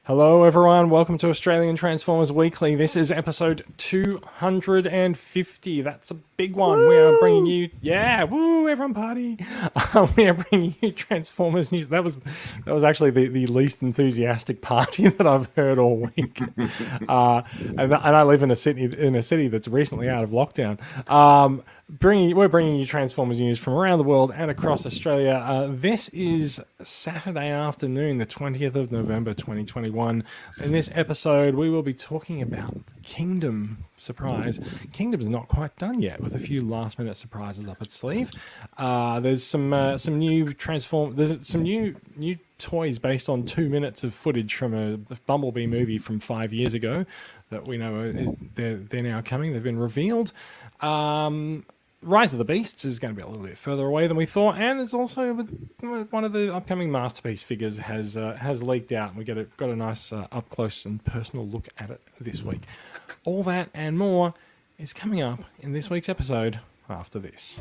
Hello everyone, welcome to Australian Transformers Weekly. This is episode 250. That's a big one. Woo! We are bringing you, everyone party. We are bringing you Transformers news. That was actually the least enthusiastic party that I've heard all week. And I live in a city that's recently out of lockdown. We're bringing you Transformers news from around the world and across Australia. This is Saturday afternoon, the 20th of November, 2021. In this episode, we will be talking about Kingdom. Surprise. Kingdom's not quite done yet, with a few last-minute surprises up its sleeve. There's some new There's some new toys based on 2 minutes of footage from a Bumblebee movie from 5 years ago that we know they're now coming. They've been revealed. Rise of the Beasts is going to be a little bit further away than we thought, and there's also one of the upcoming Masterpiece figures has leaked out, and we got a nice up close and personal look at it this week. All that and more is coming up in this week's episode after this.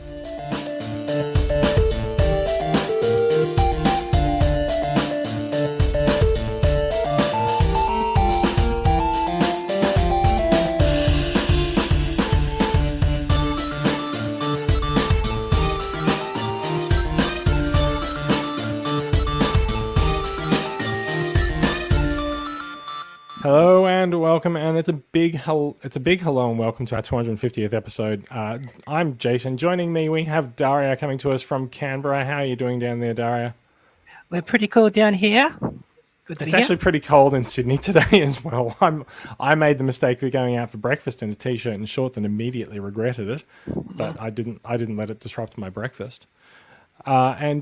Hello and welcome, and it's a big hello and welcome to our 250th episode. I'm Jason. Joining me, we have Daria coming to us from Canberra. How are you doing down there, Daria? We're pretty cool down here. It's actually pretty cold in Sydney today as well. I made the mistake of going out for breakfast in a t-shirt and shorts and immediately regretted it, but I didn't let it disrupt my breakfast. And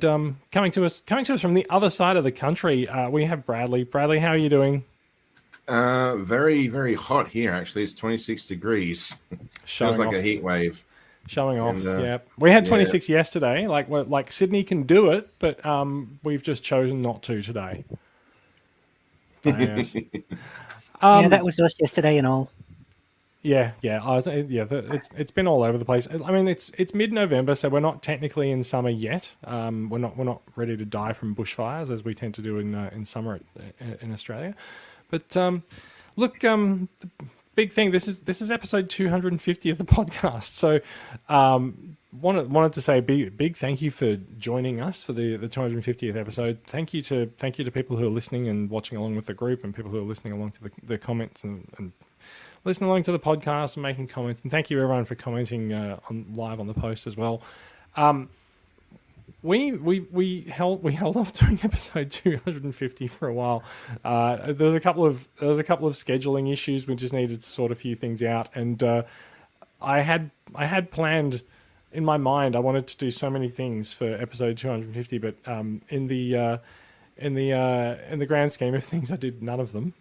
coming to us from the other side of the country, we have Bradley. Bradley, how are you doing? Very, very hot here, actually. It's 26 degrees. Feels like a heat wave. Showing off, And, yeah. We had 26 yesterday. Like Sydney can do it, but we've just chosen not to today. Yeah, that was us yesterday and all. It's been all over the place. I mean, it's mid-November, so we're not technically in summer yet. We're not ready to die from bushfires as we tend to do in summer in Australia. But look, the big thing. This is episode 250 of the podcast. So wanted to say a big thank you for joining us for the 250th episode. Thank you to people who are listening and watching along with the group, and people who are listening along to the comments and listening along to the podcast and making comments. And thank you everyone for commenting live on the post as well. We held off doing episode 250 for a while. There was a couple of scheduling issues. We just needed to sort a few things out, and I had planned in my mind. I wanted to do so many things for episode 250, but in the grand scheme of things, I did none of them.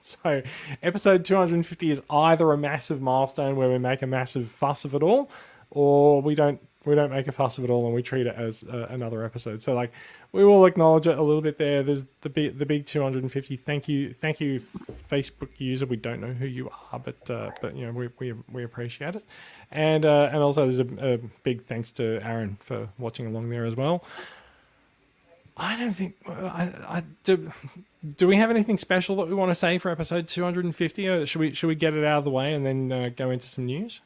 So episode 250 is either a massive milestone where we make a massive fuss of it all, or we don't make a fuss of it all and we treat it as another episode. So like, we will acknowledge it a little bit there. There's the big 250. Thank you, Facebook user. We don't know who you are, but you know, we appreciate it. And also there's a big thanks to Aaron for watching along there as well. I don't think do we have anything special that we want to say for episode 250? Or should we get it out of the way and then go into some news?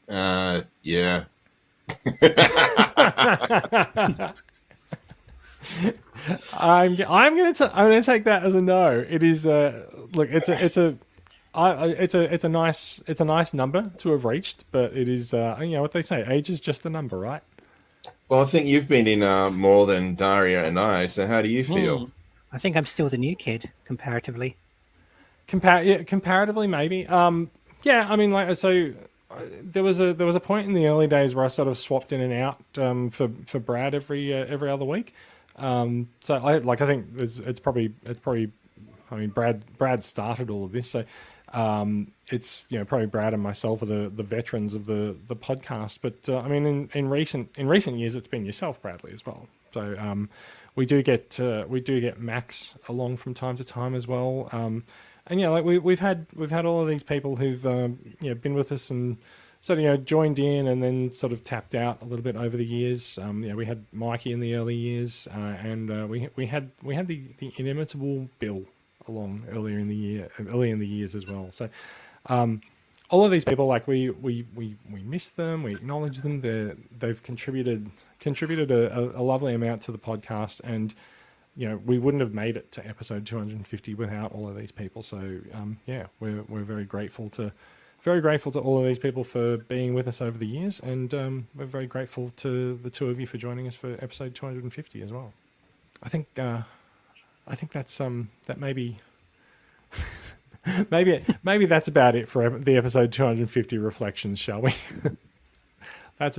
Yeah. I'm gonna take that as a no. It is look, it's a nice number to have reached, but it is you know what they say, age is just a number, right? Well, I think you've been in more than Daria and I, so how do you feel? I think I'm still the new kid, comparatively. Comparatively, maybe. Yeah, I mean, like, so there was a point in the early days where I sort of swapped in and out for Brad every other week. So I think it's probably. I mean, Brad started all of this, so it's, you know, probably Brad and myself are the veterans of the podcast. But I mean, in recent years, it's been yourself, Bradley, as well. So we do get Max along from time to time as well. And yeah, like we've had all of these people who've you know, been with us and sort of, you know, joined in and then sort of tapped out a little bit over the years. You know, we had Mikey in the early years, and we had the inimitable Bill along earlier in the years as well. So all of these people, like we miss them, we acknowledge them. They've contributed a lovely amount to the podcast, and we wouldn't have made it to episode 250 without all of these people. So we're very grateful to all of these people for being with us over the years, and we're very grateful to the two of you for joining us for episode 250 as well. I think that's that maybe maybe that's about it for the episode 250 reflections, shall we? Let's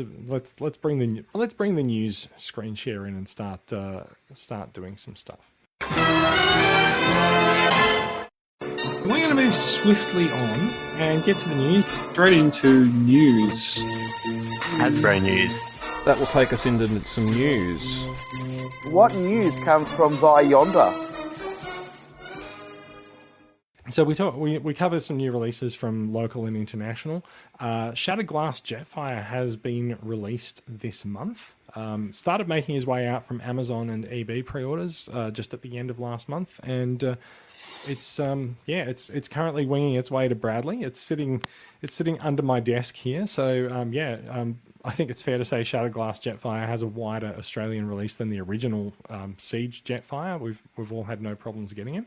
bring the news screen share in and start doing some stuff. We're going to move swiftly on and get to the news. Straight into news. Hasbro news. That will take us into some news. What news comes from Via Yonder? So we covered some new releases from local and international. Shattered Glass Jetfire has been released this month. Started making his way out from Amazon and EB pre-orders just at the end of last month, and it's currently winging its way to Bradley. It's sitting under my desk here. So I think it's fair to say Shattered Glass Jetfire has a wider Australian release than the original Siege Jetfire. We've all had no problems getting it.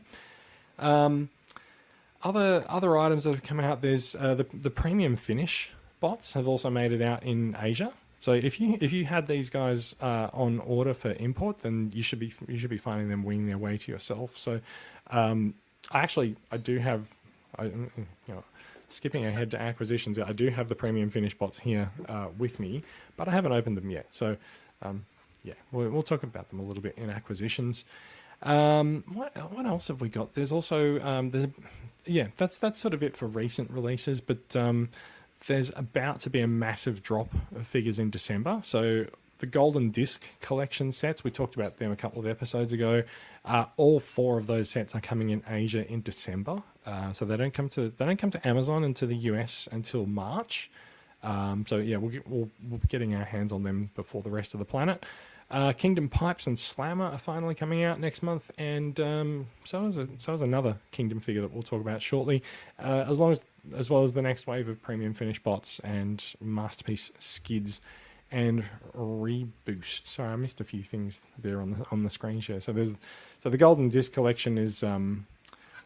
Other items that have come out, there's the premium finish bots have also made it out in Asia. So if you had these guys on order for import, then you should be finding them winging their way to yourself. So I do have, skipping ahead to acquisitions, I do have the premium finish bots here with me, but I haven't opened them yet. So we'll talk about them a little bit in acquisitions. What else have we got? There's also that's sort of it for recent releases, but there's about to be a massive drop of figures in December. So the Golden Disc collection sets, we talked about them a couple of episodes ago. All 4 of those sets are coming in Asia in December. So they don't come to Amazon and to the US until March. We'll be getting our hands on them before the rest of the planet. Kingdom Pipes and Slammer are finally coming out next month, and so is another Kingdom figure that we'll talk about shortly, as well as the next wave of premium finish bots and Masterpiece skids and Reboost. Sorry, I missed a few things there on the screen share. So the Golden Disc collection is what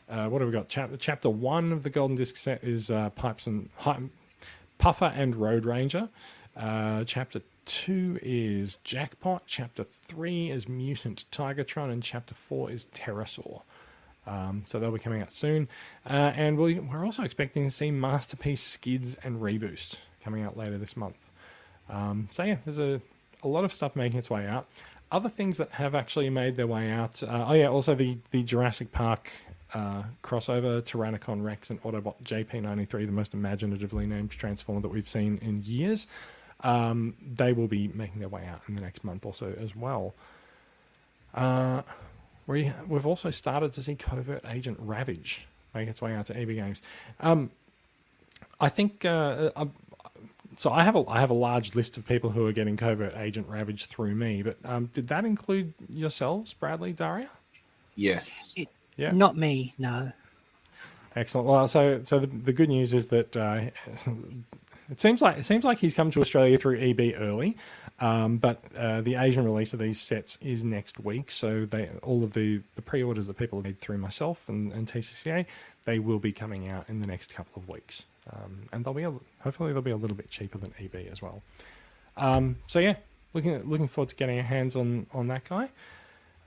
have we got? Chapter 1 of the Golden Disc set is Puffer and Road Ranger. Chapter 2 is Jackpot. Chapter 3 is Mutant Tigertron, and Chapter 4 is Pterosaur. So they'll be coming out soon. And we're also expecting to see Masterpiece skids and Reboost coming out later this month. There's a lot of stuff making its way out. Other things that have actually made their way out. Also the Jurassic Park crossover, Tyrannicon Rex and Autobot JP93, the most imaginatively named Transformer that we've seen in years. They will be making their way out in the next month or so as well. We've also started to see Covert Agent Ravage make its way out to EB Games. I think so. I have a large list of people who are getting Covert Agent Ravage through me, but did that include yourselves, Bradley, Daria? Yes. Yeah. Not me, no. Excellent. Well, so the good news is that it seems like he's come to Australia through EB early, but the Asian release of these sets is next week. So all of the pre-orders that people have made through myself and TCCA, they will be coming out in the next couple of weeks, and hopefully they'll be a little bit cheaper than EB as well. Looking forward to getting our hands on that guy.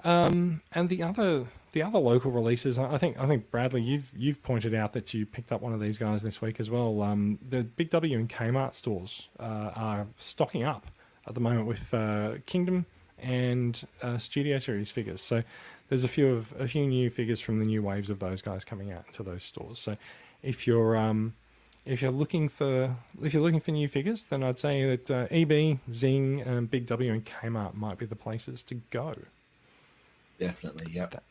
And the other local releases, I think Bradley, you've pointed out that you picked up one of these guys this week as well. The Big W and Kmart stores are stocking up at the moment with Kingdom and Studio Series figures. So there's a few new figures from the new waves of those guys coming out into those stores. So if you're looking for new figures, then I'd say that EB, Zing, Big W, and Kmart might be the places to go. Definitely, yep.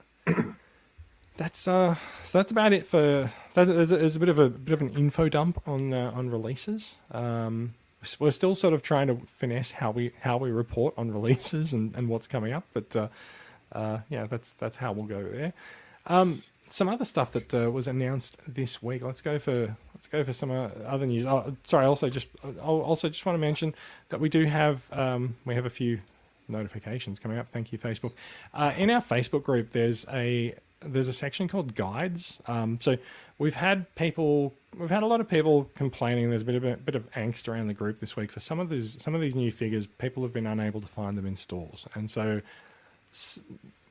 That's about it for that. There's a bit of an info dump on releases. We're still sort of trying to finesse how we report on releases and what's coming up, but that's how we'll go there. some other stuff that was announced this week. Let's go for some other news. Oh, sorry. Also, just want to mention that we do have a few notifications coming up. Thank you, Facebook. In our Facebook group, there's a section called guides. So we've had a lot of people complaining. There's been a bit of angst around the group this week for some of these new figures. People have been unable to find them in stores, and so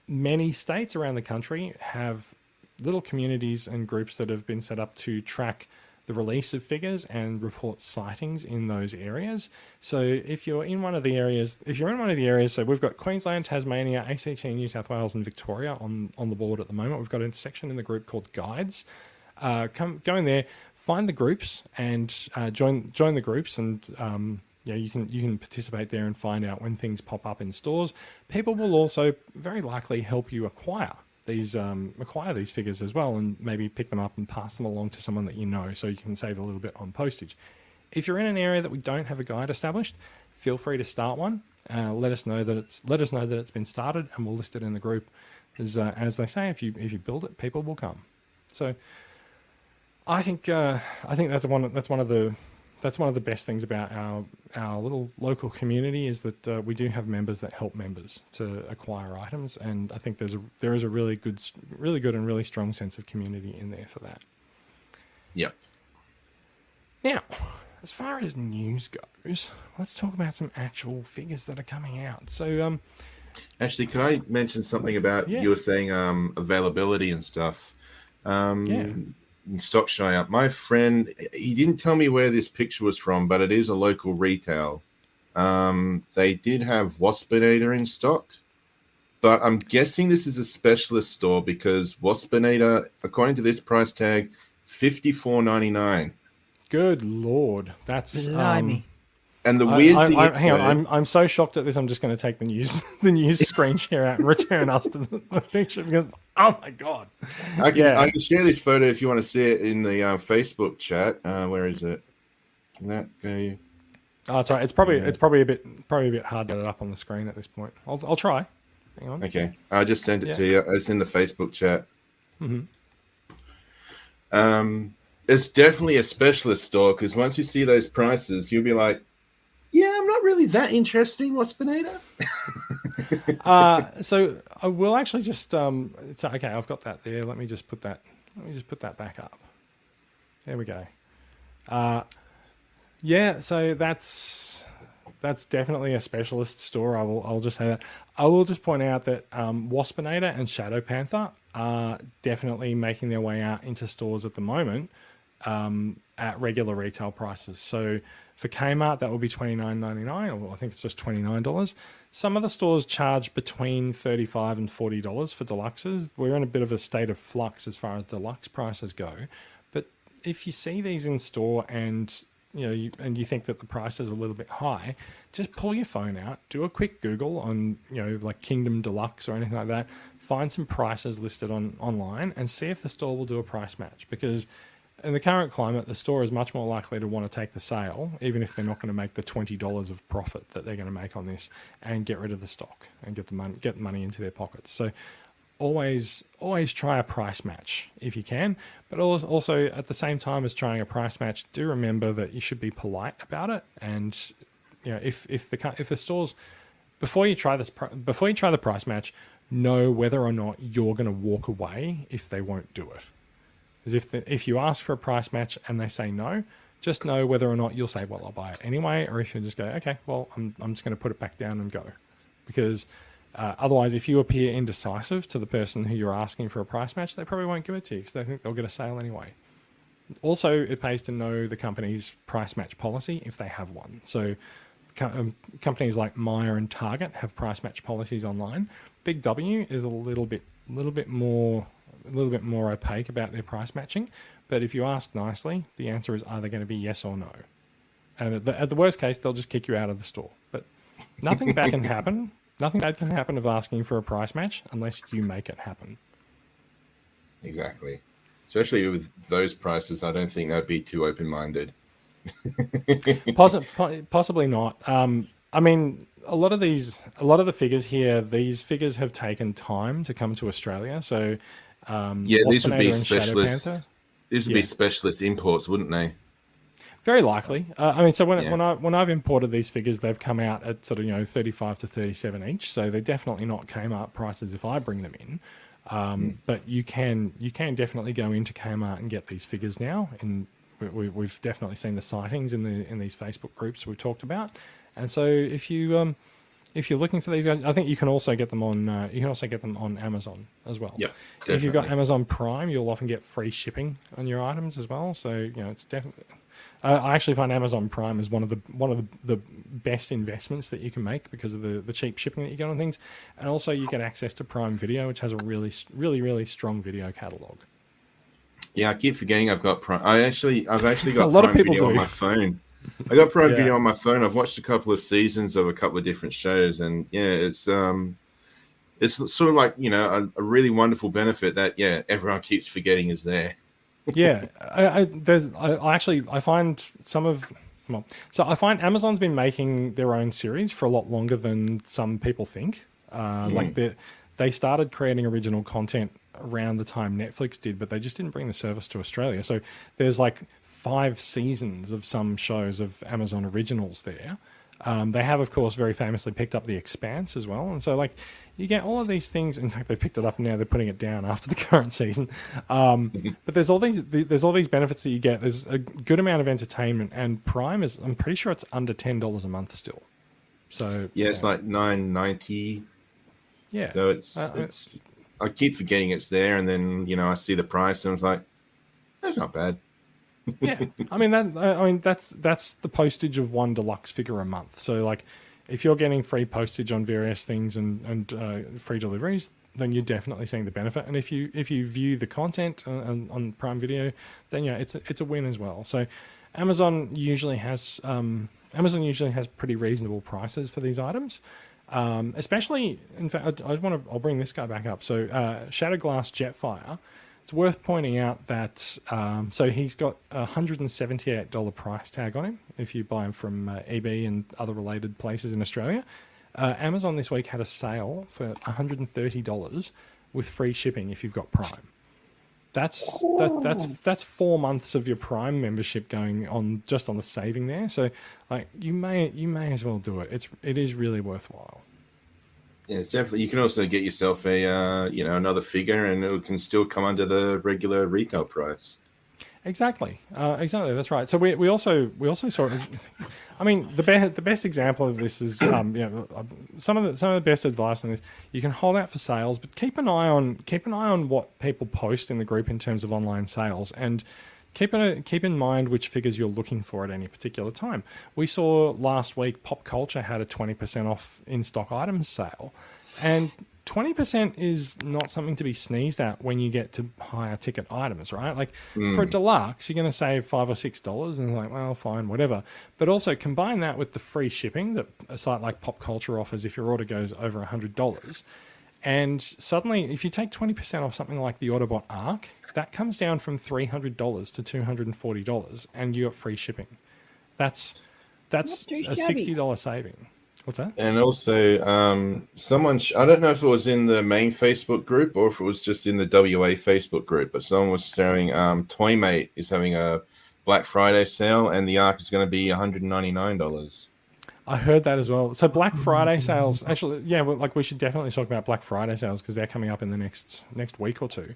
many states around the country have little communities and groups that have been set up to track the release of figures and report sightings in those areas. So if you're in one of the areas, so we've got Queensland, Tasmania, ACT, New South Wales, and Victoria on the board at the moment. We've got a section in the group called Guides. Go in there, find the groups, and join the groups, and you can participate there and find out when things pop up in stores. People will also very likely help you acquire these figures as well, and maybe pick them up and pass them along to someone that you know, so you can save a little bit on postage. If you're in an area that we don't have a guide established, feel free to start one. Let us know that it's been started, and we'll list it in the group. As they say, if you build it, people will come. So I think that's one of the best things about our little local community, is that we do have members that help members to acquire items, and I think there is a really good and really strong sense of community in there for that. Yep. Now, as far as news goes, let's talk about some actual figures that are coming out. So, actually, can I mention something about you were saying availability and stuff? In stock showing up. My friend, he didn't tell me where this picture was from, but it is a local retail. They did have Waspinator in stock, but I'm guessing this is a specialist store, because Waspinator, according to this price tag, $54.99. Good Lord, that's and the weird thing is, hang on, I'm so shocked at this. I'm just going to take the news screen share out and return us to the picture, because oh my God, I can share this photo if you want to see it in the Facebook chat. Where is it? Can that go? Oh, it's right. It's probably a bit hard to get it up on the screen at this point. I'll try. Hang on. Okay, I just sent it to you. It's in the Facebook chat. Mm-hmm. It's definitely a specialist store, because once you see those prices, you'll be like, yeah, I'm not really that interested in Waspinator. So I will actually just okay, I've got that there. Let me just put that back up. There we go. So that's definitely a specialist store. I'll just say that. I will just point out that Waspinator and Shadow Panther are definitely making their way out into stores at the moment at regular retail prices. So for Kmart, that will be $29.99, or I think it's just $29. Some of the stores charge between $35 and $40 for deluxes. We're in a bit of a state of flux as far as deluxe prices go. But if you see these in store and you think that the price is a little bit high, just pull your phone out, do a quick Google on like Kingdom Deluxe or anything like that. Find some prices listed online and see if the store will do a price match, because in the current climate, the store is much more likely to want to take the sale, even if they're not going to make the $20 of profit that they're going to make on this, and get rid of the stock and get the money into their pockets. So always try a price match if you can, but also at the same time as trying a price match, do remember that you should be polite about it. And if the stores, before you try the price match, know whether or not you're going to walk away if they won't do it. Because if you ask for a price match and they say no, just know whether or not you'll say, well, I'll buy it anyway, or if you just go, okay, well, I'm just going to put it back down and go. Because otherwise, if you appear indecisive to the person who you're asking for a price match, they probably won't give it to you because they think they'll get a sale anyway. Also, it pays to know the company's price match policy if they have one. So companies like Myer and Target have price match policies online. Big W is a little bit more opaque about their price matching, but if you ask nicely, the answer is either going to be yes or no. And at the worst case, they'll just kick you out of the store. But nothing bad can happen. Nothing bad can happen of asking for a price match unless you make it happen. Exactly. Especially with those prices, I don't think that'd be too open-minded. Possibly not. I mean, a lot of the figures here, these figures have taken time to come to Australia. So These would be and Shadow specialist. Panther. These would be specialist imports, wouldn't they? Very likely. So when I've imported these figures, they've come out at sort of 35 to 37 each. So they're definitely not Kmart prices if I bring them in. But you can definitely go into Kmart and get these figures now, and we've definitely seen the sightings in these Facebook groups we've talked about. And so if you're looking for these guys, I think you can also get them on Amazon as well. Yeah, if you've got Amazon Prime, you'll often get free shipping on your items as well. So it's definitely. I actually find Amazon Prime is one of the best investments that you can make because of the cheap shipping that you get on things, and also you get access to Prime Video, which has a really strong video catalog. Yeah, I keep forgetting I've got Prime. I've actually got a lot Prime of people Video do. on my phone. I got Prime Video on my phone. I've watched a couple of seasons of a couple of different shows, and it's sort of like a really wonderful benefit that everyone keeps forgetting is there. Yeah, I find I find Amazon's been making their own series for a lot longer than some people think. Like they started creating original content around the time Netflix did, but they just didn't bring the service to Australia. So there's like 5 seasons of some shows of Amazon originals there. They have, of course, very famously picked up The Expanse as well. And so, like, you get all of these things. In fact, they've picked it up and now they're putting it down after the current season. But there's all these benefits that you get. There's a good amount of entertainment, and Prime is, I'm pretty sure it's under $10 a month still. So it's like $9.90. Yeah. So it's I keep forgetting it's there, and then I see the price, and I was like, that's not bad. Yeah, that's the postage of one deluxe figure a month. So like, if you're getting free postage on various things and free deliveries, then you're definitely seeing the benefit. And if you view the content on Prime Video, then it's a win as well. So Amazon usually has pretty reasonable prices for these items. Especially, in fact, I'll bring this guy back up. So Shatterglass Jetfire. It's worth pointing out that so he's got a $178 price tag on him if you buy him from eBay and other related places in Australia. Amazon this week had a sale for $130 with free shipping if you've got Prime. That's 4 months of your Prime membership going on just on the saving there. So like you may as well do it. It is really worthwhile. Yeah, it's definitely. You can also get yourself a another figure, and it can still come under the regular retail price. Exactly. That's right. So we also sort of, I mean, the best example of this is some of the best advice on this. You can hold out for sales, but keep an eye on what people post in the group in terms of online sales, and keep in mind which figures you're looking for at any particular time. We saw last week Pop Culture had a 20% off in-stock items sale, and 20% is not something to be sneezed at when you get to higher ticket items, right? Like for a deluxe, you're going to save $5 or $6, and like, well, fine, whatever. But also combine that with the free shipping that a site like Pop Culture offers if your order goes over $100. And suddenly, if you take 20% off something like the Autobot Arc, that comes down from $300 to $240, and you got free shipping. That's a $60 saving. What's that? And also, someone, I don't know if it was in the main Facebook group or if it was just in the WA Facebook group, but someone was sharing Toymate is having a Black Friday sale, and the Arc is going to be $199. I heard that as well. So Black Friday sales, actually, yeah, we should definitely talk about Black Friday sales because they're coming up in the next week or two.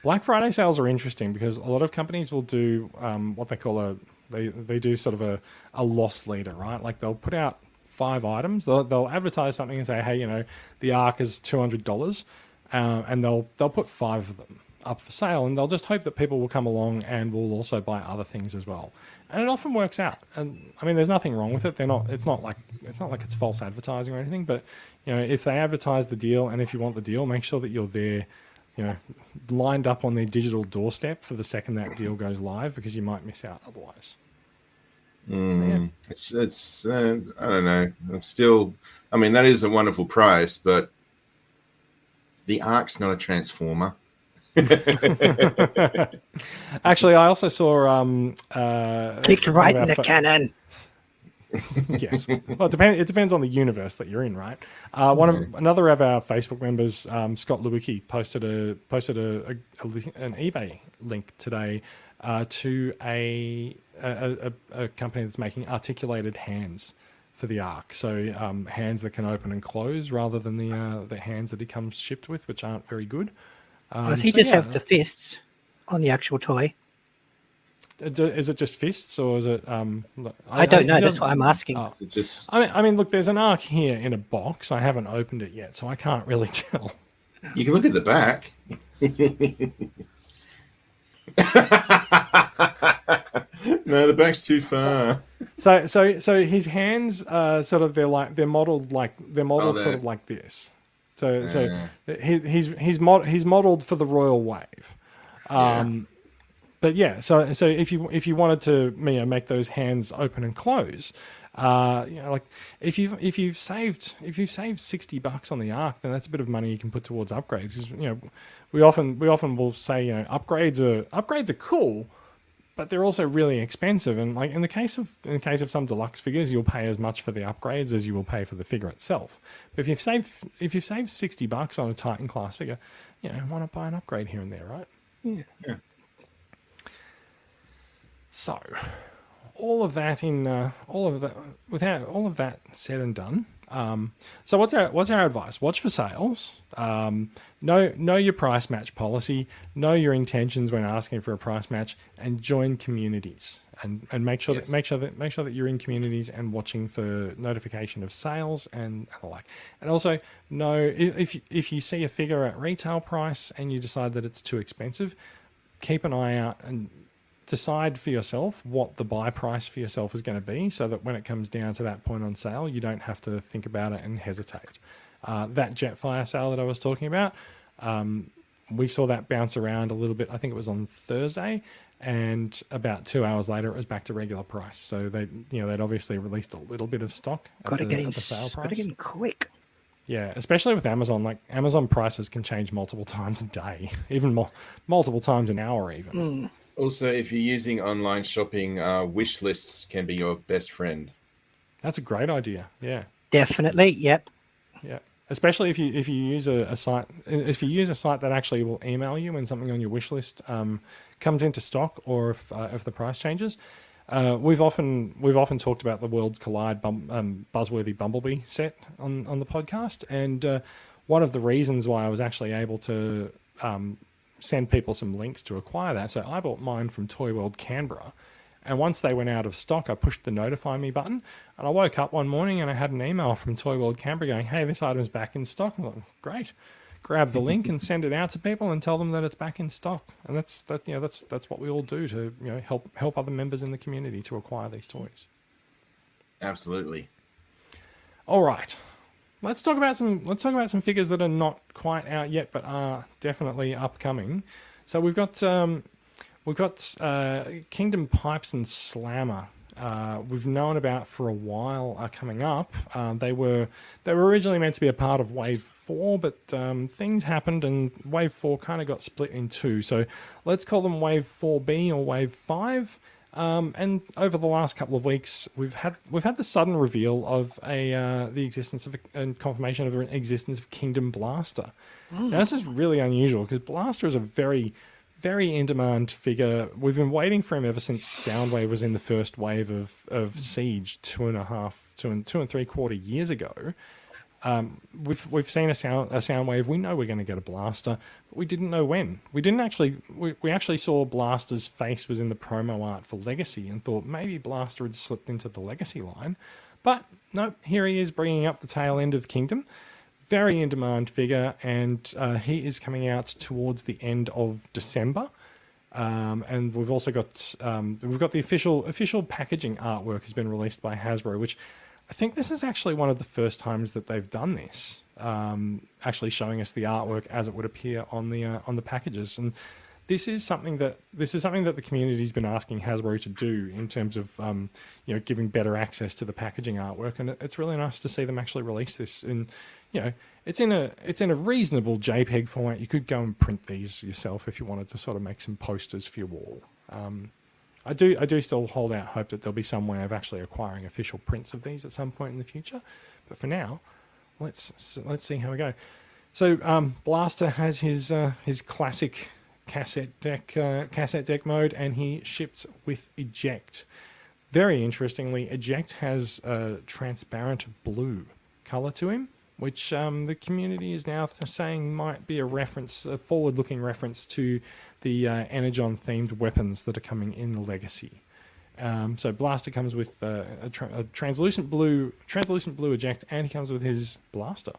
Black Friday sales are interesting because a lot of companies will do what they call they do sort of a loss leader, right? Like they'll put out 5 items. They'll advertise something and say, hey, the Arc is $200, and they'll put 5 of them up for sale, and they'll just hope that people will come along and will also buy other things as well. And it often works out. And I mean, there's nothing wrong with it. It's not like it's false advertising or anything. But if they advertise the deal, and if you want the deal, make sure that you're there, lined up on their digital doorstep for the second that deal goes live, because you might miss out otherwise. Yeah. It's I don't know. That is a wonderful price, but the Arc's not a Transformer. Actually, I also saw kicked right in the cannon. Yes. Well, it depends on the universe that you're in, right? Another of our Facebook members, Scott Lewicki, posted an eBay link today to a company that's making articulated hands for the Ark. So hands that can open and close rather than the hands that he comes shipped with, which aren't very good. Does he just have the fists on the actual toy? Is it just fists, or is it? I don't know. That's what I'm asking. Oh. I mean, look, there's an Ark here in a box. I haven't opened it yet, so I can't really tell. You can look at the back. No, the back's too far. So his hands, sort of, they're modeled sort of like this. So he's modeled for the Royal Wave. But yeah, so if you wanted to make those hands open and close, like if you've saved $60 on the Ark, then that's a bit of money you can put towards upgrades. 'Cause, we often will say upgrades are cool, but they're also really expensive. And like in the case of some deluxe figures, you'll pay as much for the upgrades as you will pay for the figure itself. But if you've saved $60 on a Titan class figure, why not buy an upgrade here and there, right? Yeah. So, all of that said and done. So what's our advice? Watch for sales. Know your price match policy. Know your intentions when asking for a price match, and join communities. And make sure that you're in communities and watching for notification of sales and the like. And also know if you see a figure at retail price and you decide that it's too expensive, keep an eye out and decide for yourself what the buy price for yourself is going to be, so that when it comes down to that point on sale, you don't have to think about it and hesitate. That Jetfire sale that I was talking about, we saw that bounce around a little bit. I think it was on Thursday, and about 2 hours later, it was back to regular price. So they'd obviously released a little bit of stock at the sale price. Got to get quick. Yeah, especially with Amazon. Like Amazon prices can change multiple times a day, even multiple times an hour, even. Also, if you're using online shopping, wish lists can be your best friend. That's a great idea. Yeah, definitely. Yep. Yeah, especially if you use a site that actually will email you when something on your wish list comes into stock, or if the price changes. We've often talked about the Worlds Collide buzzworthy Bumblebee set on the podcast, and one of the reasons why I was actually able to send people some links to acquire that. So I bought mine from Toy World Canberra, and once they went out of stock, I pushed the notify me button, and I woke up one morning and I had an email from Toy World Canberra going, "Hey, this item's back in stock." I'm like, great. Grab the link and send it out to people and tell them that it's back in stock. And that's what we all do to help other members in the community to acquire these toys. Absolutely. All right. Let's talk about some figures that are not quite out yet, but are definitely upcoming. So we've got Kingdom Pipes and Slammer. We've known about for a while are coming up. They were originally meant to be a part of Wave 4, but things happened and Wave 4 kind of got split in two. So let's call them Wave 4B or Wave 5. And over the last couple of weeks, we've had the sudden reveal of the existence of and confirmation of the existence of Kingdom Blaster. Now this is really unusual because Blaster is a very, very in-demand figure. We've been waiting for him ever since Soundwave was in the first wave of Siege 2.75 years ago. We've seen a Soundwave. We know we're going to get a Blaster, but we didn't know when. We actually saw Blaster's face was in the promo art for Legacy and thought maybe Blaster had slipped into the Legacy line. But no, here he is bringing up the tail end of Kingdom. Very in-demand figure, and he is coming out towards the end of December. And we've also got the official packaging artwork has been released by Hasbro, which I think this is actually one of the first times that they've done this, actually showing us the artwork as it would appear on the packages. And this is something that the community's been asking Hasbro to do in terms of giving better access to the packaging artwork, and it's really nice to see them actually release this. And it's in a reasonable JPEG format. You could go and print these yourself if you wanted to sort of make some posters for your wall. I do still hold out hope that there'll be some way of actually acquiring official prints of these at some point in the future. But for now, let's see how we go. So Blaster has his classic cassette deck mode, and he ships with Eject. Very interestingly, Eject has a transparent blue color to him, which the community is now saying might be a forward-looking reference to the Energon-themed weapons that are coming in the Legacy. So Blaster comes with a translucent blue Eject, and he comes with his Blaster.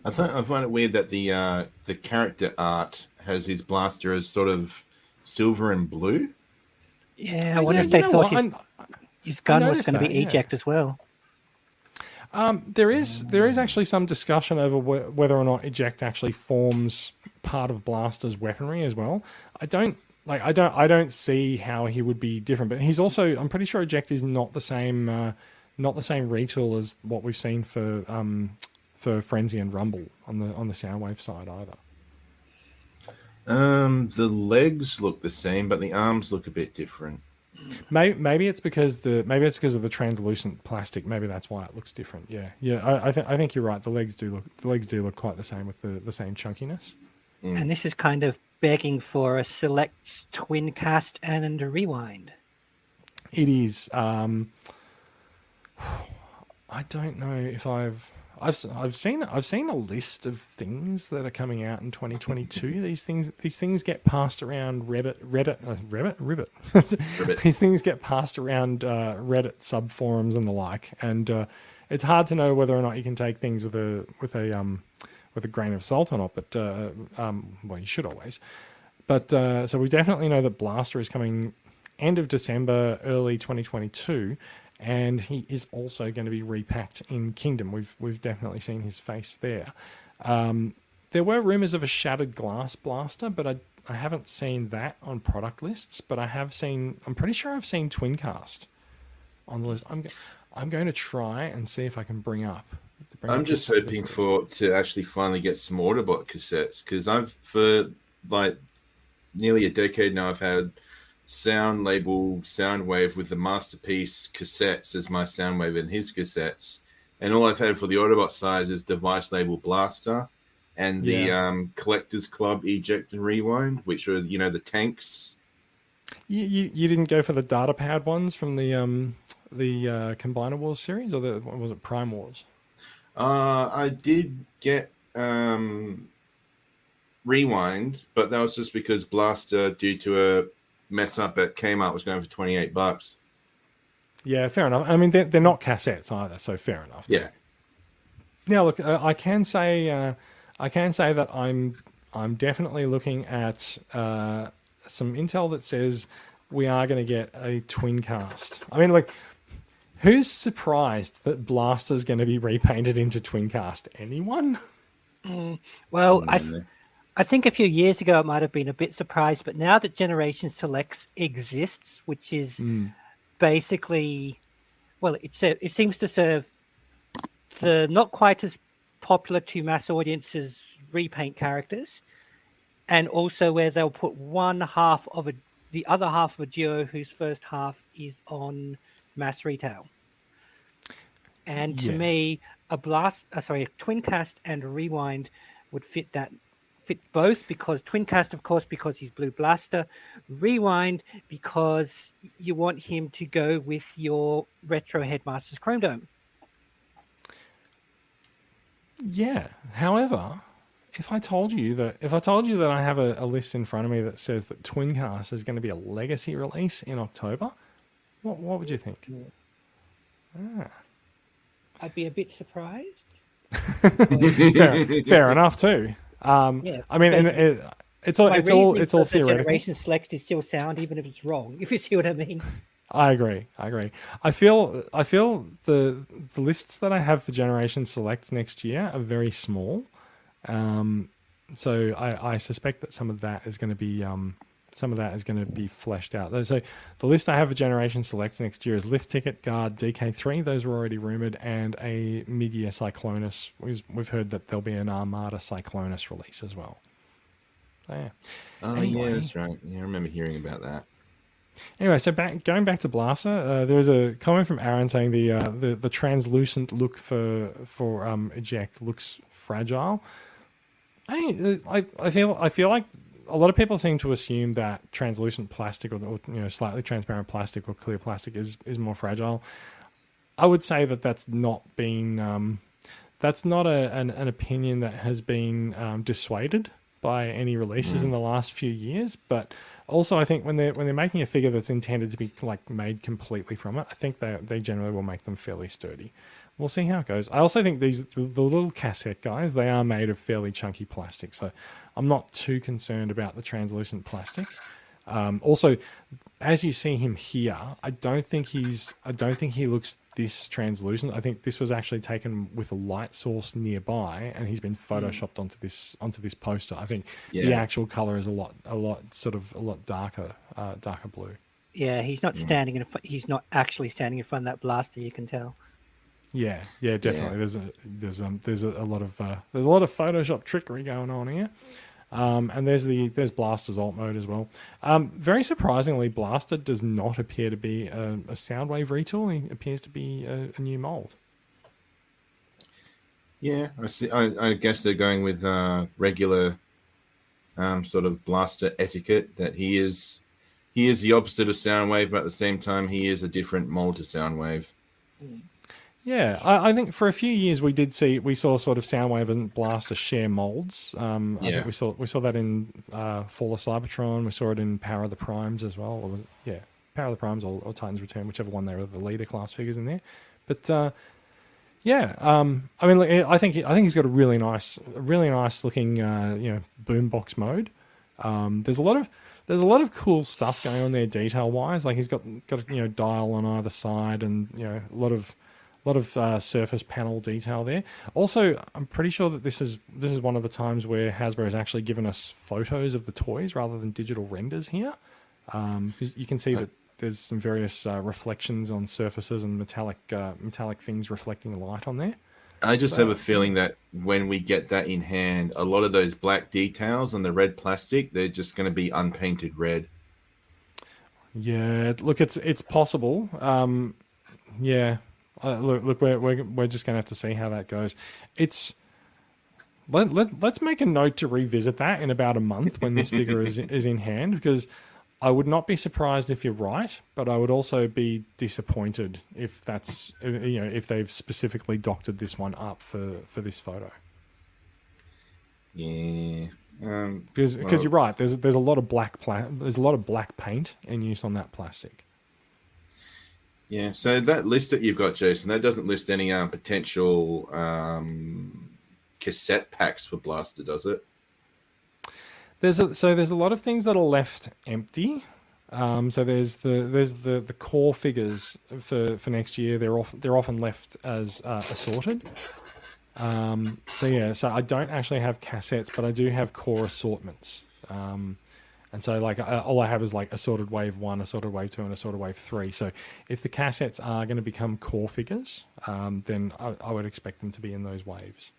I find it weird that the character art has his Blaster as sort of silver and blue. Yeah, I wonder if they thought his gun was going to be Eject as well. There is actually some discussion over whether or not Eject actually forms part of Blaster's weaponry as well. I don't see how he would be different, but he's also, I'm pretty sure Eject is not the same retool as what we've seen for Frenzy and Rumble on the Soundwave side either. The legs look the same, but the arms look a bit different. Maybe it's because of the translucent plastic. Maybe that's why it looks different. Yeah. I think you're right. The legs do look quite the same with the same chunkiness. And this is kind of begging for a select twin cast and a rewind. It is. I don't know if I've seen a list of things that are coming out in 2022. These things get passed around Reddit. These things get passed around Reddit subforums and the like, and it's hard to know whether or not you can take things with a grain of salt or not. But well, you should always. But so we definitely know that Blaster is coming end of December, early 2022. And he is also going to be repacked in Kingdom. We've definitely seen his face there. There were rumors of a Shattered Glass Blaster, but I haven't seen that on product lists. But I'm pretty sure I've seen Twincast on the list. I'm going to try and see if I can bring up. I'm just hoping to actually finally get some Autobot cassettes, because for like nearly a decade now I've had sound label Soundwave with the Masterpiece cassettes as my Soundwave and his cassettes, and all I've had for the Autobot side is device label Blaster and the Collectors Club Eject and Rewind, which are the tanks. You didn't go for the data powered ones from the Combiner Wars series, or was it Prime Wars? I did get Rewind, but that was just because Blaster, due to a mess up at Kmart, was going for $28. Yeah, fair enough. I mean, they're not cassettes either, so fair enough. Yeah. Now, look, I can say that I'm definitely looking at some intel that says we are going to get a twin cast. I mean, like, who's surprised that Blaster's going to be repainted into twin cast? Anyone? Well, I think a few years ago it might have been a bit surprised, but now that Generation Selects exists, which is basically, well, it seems to serve the not quite as popular to mass audiences repaint characters, and also where they'll put the other half of a duo whose first half is on mass retail. And to me, a twin cast and a rewind would fit both, because twin cast, of course, because he's Blue Blaster, rewind because you want him to go with your retro Headmaster's Chrome Dome. Yeah. However, if I told you that I have a list in front of me that says that Twincast is going to be a legacy release in October, what would you think? I'd be a bit surprised. Fair enough too. I mean, it's all theoretical. Generation Select is still sound, even if it's wrong. If you see what I mean. I agree. I feel the lists that I have for Generation Select next year are very small. So I suspect that some of that is going to be fleshed out. So the list I have for Generation Select next year is Lift Ticket, Guard, DK3. Those were already rumored, and a mid-year Cyclonus. We've heard that there'll be an Armada Cyclonus release as well. So, yeah. Anyway. Yeah, that's right. Yeah, I remember hearing about that. Anyway, so going back to Blaster, there was a comment from Aaron saying the translucent look for eject looks fragile. I feel like a lot of people seem to assume that translucent plastic or slightly transparent plastic or clear plastic is more fragile. I would say that's not been that's not an opinion that has been dissuaded by any releases in the last few years, but also I think when they're making a figure that's intended to be like made completely from it, I think they generally will make them fairly sturdy. We'll see how it goes. I also think the little cassette guys, they are made of fairly chunky plastic, so I'm not too concerned about the translucent plastic. Also, as you see him here, I don't think he looks this translucent. I think this was actually taken with a light source nearby, and he's been photoshopped onto this poster. I think the actual color is a lot darker blue. Yeah, he's not standing he's not actually standing in front of that blaster. You can tell. Yeah, definitely. Yeah. There's a lot of Photoshop trickery going on here. And there's Blaster's alt mode as well. Very surprisingly, Blaster does not appear to be a Soundwave retool. He appears to be a new mold. Yeah, I see. I guess they're going with regular sort of Blaster etiquette. That he is the opposite of Soundwave, but at the same time, he is a different mold to Soundwave. Yeah, I think for a few years we saw sort of Soundwave and Blaster share molds. I think we saw that in Fall of Cybertron. We saw it in Power of the Primes as well. Power of the Primes or Titan's Return, whichever one they were the leader class figures in there. But I mean, I think he's got a really nice looking boombox mode. There's a lot of cool stuff going on there detail wise. Like he's got a dial on either side, and a lot of surface panel detail there. Also, I'm pretty sure that this is one of the times where Hasbro has actually given us photos of the toys rather than digital renders here. You can see that there's some various reflections on surfaces and metallic things reflecting light on there. I just have a feeling that when we get that in hand, a lot of those black details on the red plastic, they're just going to be unpainted red. Yeah, look, it's possible. Look, we're just going to have to see how that goes. Let's make a note to revisit that in about a month when this figure is in hand, because I would not be surprised if you're right, but I would also be disappointed if that's if they've specifically doctored this one up for this photo. Yeah, because you're right. There's a lot of black paint in use on that plastic. Yeah, so that list that you've got, Jason, that doesn't list any potential cassette packs for Blaster, does it? There's a lot of things that are left empty. So there's the core figures for next year. They're often left as assorted. So I don't actually have cassettes, but I do have core assortments. And so, all I have is Assorted Wave 1, Assorted Wave 2, and Assorted Wave 3. So if the cassettes are going to become core figures, then I would expect them to be in those waves.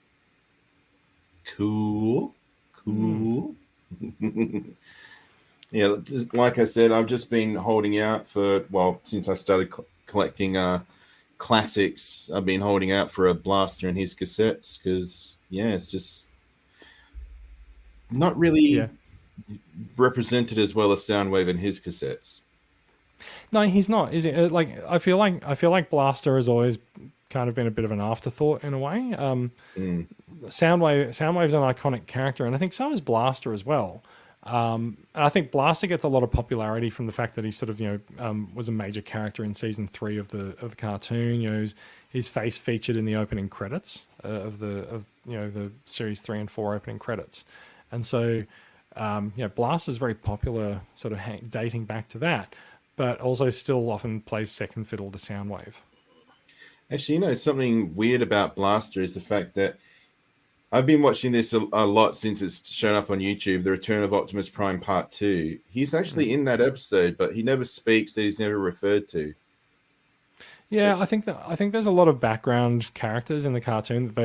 Cool. Yeah, like I said, I've just been holding out since I started collecting classics. I've been holding out for a Blaster and his cassettes because, it's just not really represented as well as Soundwave and his cassettes. No, he's not. Is it? I feel like Blaster has always kind of been a bit of an afterthought in a way. Soundwave's an iconic character, and I think so is Blaster as well. And I think Blaster gets a lot of popularity from the fact that he sort of was a major character in season 3 of the cartoon. His face featured in the opening credits of the series 3 and 4 opening credits, and so. Blaster's very popular, sort of dating back to that, but also still often plays second fiddle to Soundwave. Actually, something weird about Blaster is the fact that I've been watching this a lot since it's shown up on YouTube, The Return of Optimus Prime Part 2. He's actually in that episode, but he never speaks, that he's never referred to. Yeah, I think there's a lot of background characters in the cartoon.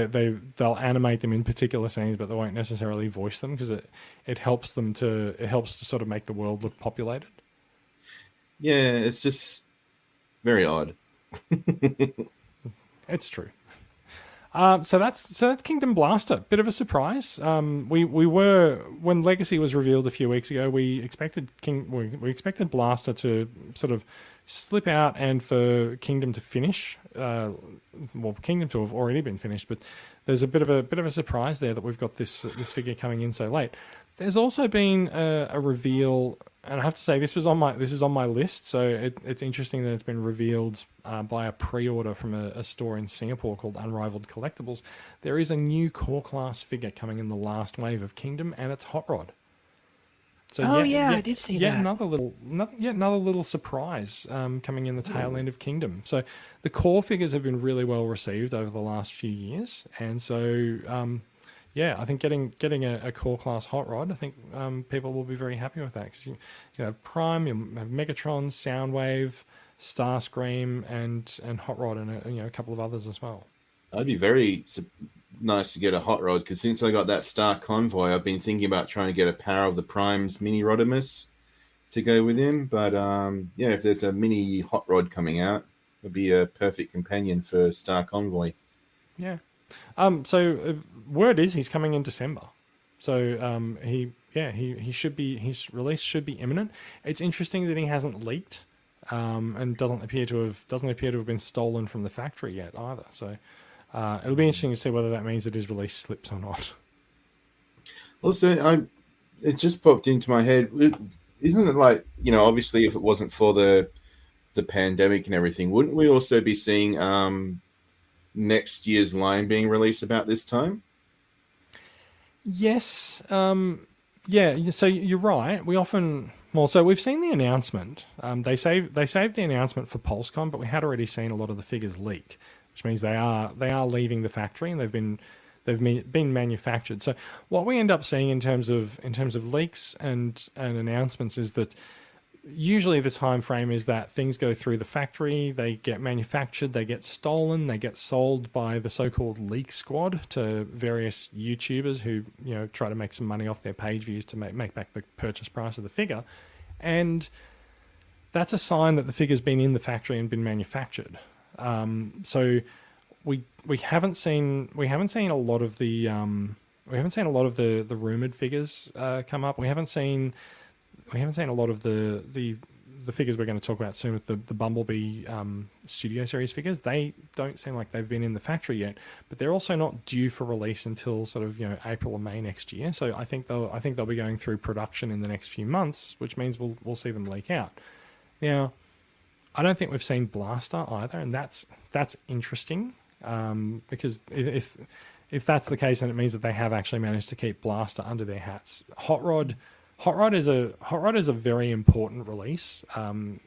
They'll animate them in particular scenes, but they won't necessarily voice them because it helps to sort of make the world look populated. Yeah, it's just very odd. It's true. So that's Kingdom Blaster. Bit of a surprise. We were, when Legacy was revealed a few weeks ago, we expected Blaster to sort of slip out and for Kingdom to finish. Kingdom to have already been finished, but there's a bit of a surprise there that we've got this figure coming in so late. There's also been a reveal, and I have to say this is on my list. So it's interesting that it's been revealed by a pre-order from a store in Singapore called Unrivaled Collectibles. There is a new core class figure coming in the last wave of Kingdom, and it's Hot Rod. So I did see that. Yet another little surprise coming in the tail end of Kingdom. So the core figures have been really well received over the last few years, and so. I think getting a core class Hot Rod, I think people will be very happy with that, because you have Prime, you have Megatron, Soundwave, Starscream, and Hot Rod, and a couple of others as well. I'd be very nice to get a Hot Rod, because since I got that Star Convoy, I've been thinking about trying to get a pair of the Prime's mini Rodimus to go with him. But if there's a mini Hot Rod coming out, it'd be a perfect companion for Star Convoy. Yeah. So word is he's coming in December. So his release should be imminent. It's interesting that he hasn't leaked, and doesn't appear to have been stolen from the factory yet either. So it'll be interesting to see whether that means that his release slips or not. Also, it just popped into my head. Isn't it like, obviously if it wasn't for the pandemic and everything, wouldn't we also be seeing next year's line being released about this time? Yes. So you're right. So we've seen the announcement. They saved the announcement for PulseCon, but we had already seen a lot of the figures leak, which means they are leaving the factory and they've been manufactured. So what we end up seeing in terms of leaks and announcements is that usually the time frame is that things go through the factory, they get manufactured, they get stolen, they get sold by the so-called leak squad to various YouTubers who try to make some money off their page views to make back the purchase price of the figure, and that's a sign that the figure's been in the factory and been manufactured. So we haven't seen a lot of the rumored figures come up. We haven't seen a lot of the figures we're going to talk about soon with the Bumblebee Studio Series figures. They don't seem like they've been in the factory yet, but they're also not due for release until sort of April or May next year. So I think they'll be going through production in the next few months, which means we'll see them leak out. Now, I don't think we've seen Blaster either, and that's interesting because if that's the case, then it means that they have actually managed to keep Blaster under their hats. Hot Rod is a very important release,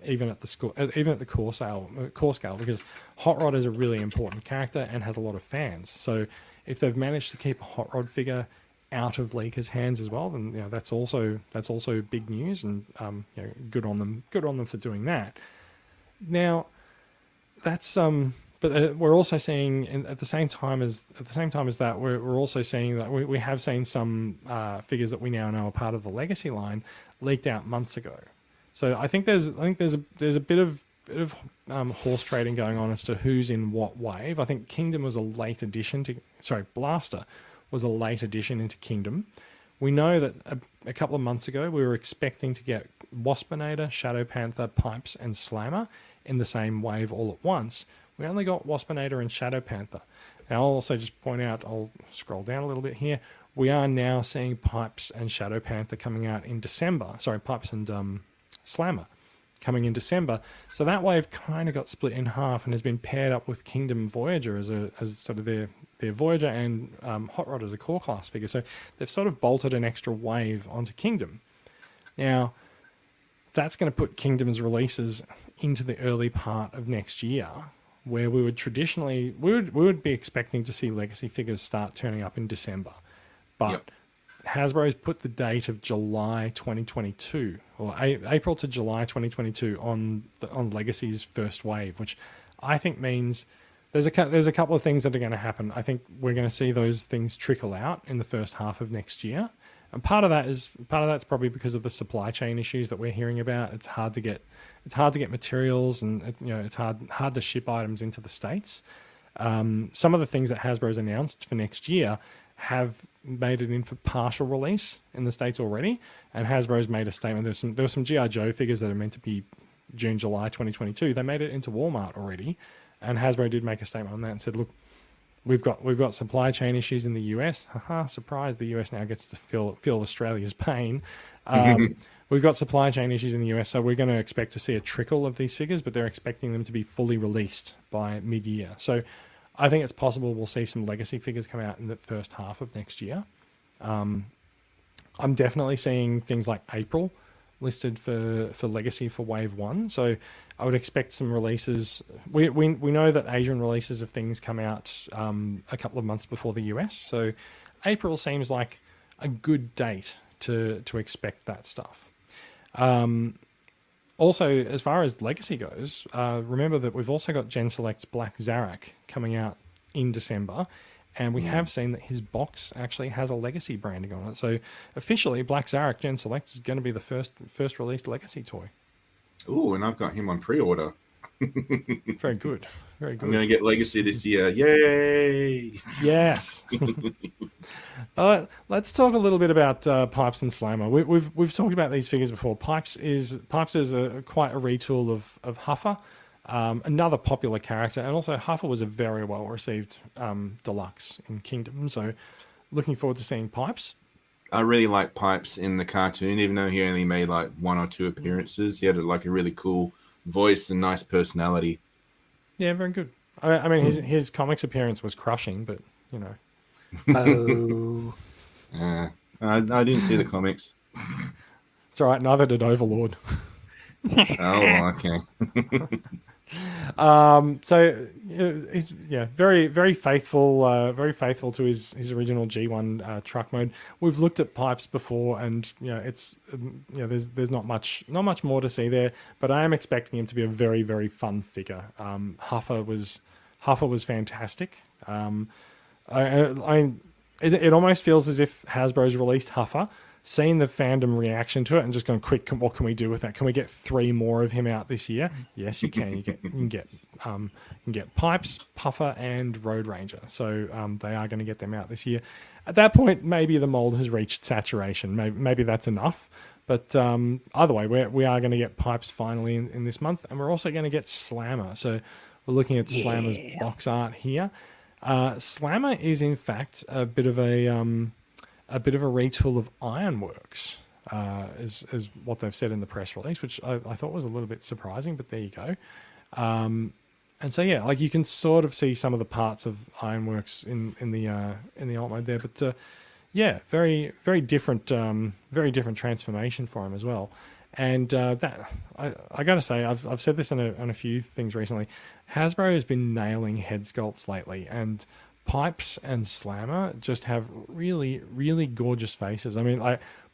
even at the core scale, because Hot Rod is a really important character and has a lot of fans. So if they've managed to keep a Hot Rod figure out of leakers' hands as well, then that's also big news, and good on them for doing that. Now, that's but we're also seeing at the same time as that we're also seeing that we have seen some figures that we now know are part of the Legacy line leaked out months ago. So I think there's a bit of horse trading going on as to who's in what wave. I think Kingdom was a late addition Blaster was a late addition into Kingdom. We know that a couple of months ago we were expecting to get Waspinator, Shadow Panther, Pipes, and Slammer in the same wave all at once. We only got Waspinator and Shadow Panther. Now, I'll also just point out, I'll scroll down a little bit here. We are now seeing Pipes and Shadow Panther coming out in December. Sorry, Pipes and Slammer coming in December. So that wave kind of got split in half and has been paired up with Kingdom Voyager as sort of their Voyager, and Hot Rod as a core class figure. So they've sort of bolted an extra wave onto Kingdom. Now, that's going to put Kingdom's releases into the early part of next year, where we would be expecting to see Legacy figures start turning up in December. But Hasbro's put the date of July 2022, or April to July 2022 on Legacy's first wave, which I think means there's a couple of things that are going to happen. I think we're going to see those things trickle out in the first half of next year. And part of that's probably because of the supply chain issues that we're hearing about. It's hard to get materials, and it's hard to ship items into the States. Some of the things that Hasbro's announced for next year have made it in for partial release in the States already, and Hasbro's made a statement. There were some G.I. Joe figures that are meant to be June, July 2022. They made it into Walmart already, and Hasbro did make a statement on that and said, look, we've got supply chain issues in the US. Haha, surprise, the US now gets to feel Australia's pain. We've got supply chain issues in the US, so we're going to expect to see a trickle of these figures, but they're expecting them to be fully released by mid-year. So I think it's possible we'll see some legacy figures come out in the first half of next year. I'm definitely seeing things like April listed for legacy for Wave 1. So I would expect some releases. We know that Asian releases of things come out a couple of months before the US. So April seems like a good date to expect that stuff. Also, as far as legacy goes, remember that we've also got Gen Select's Black Zarak coming out in December, and we have seen that his box actually has a legacy branding on it. So officially, Black Zarak Gen Select is going to be the first released legacy toy. Ooh, and I've got him on pre-order. Very good. Very good. I'm going to get legacy this year. Yay! Yes. Let's talk a little bit about Pipes and Slammer. We've talked about these figures before. Pipes is quite a retool of Huffer, another popular character, and also Huffer was a very well received deluxe in Kingdom. So looking forward to seeing Pipes. I really like Pipes in the cartoon, even though he only made like 1 or 2 appearances. He had like a really cool voice and nice personality. Yeah, very good. I mean, his comics appearance was crushing, but you know. I didn't see the comics. It's all right. Neither did Overlord. Oh, okay. So he's very faithful to his original G1 truck mode. We've looked at Pipes before, and it's there's not much more to see there. But I am expecting him to be a very, very fun figure. Huffer was fantastic. It almost feels as if Hasbro's released Huffer, seen the fandom reaction to it, and just gone, quick, what can we do with that? Can we get 3 more of him out this year? Yes, you can. You can get Pipes, Puffer, and Road Ranger. So they are going to get them out this year. At that point, maybe the mold has reached saturation. Maybe that's enough. But either way, we are going to get Pipes finally in this month, and we're also going to get Slammer. So we're looking at Slammer's box art here. Slammer is in fact a bit of a retool of Ironworks, is what they've said in the press release, which I thought was a little bit surprising, but there you go. And so like you can sort of see some of the parts of Ironworks in the alt mode there, but very very different transformation for him as well. And that I gotta say, I've said this on a few things recently. Hasbro has been nailing head sculpts lately, and Pipes and Slammer just have really, really gorgeous faces. I mean,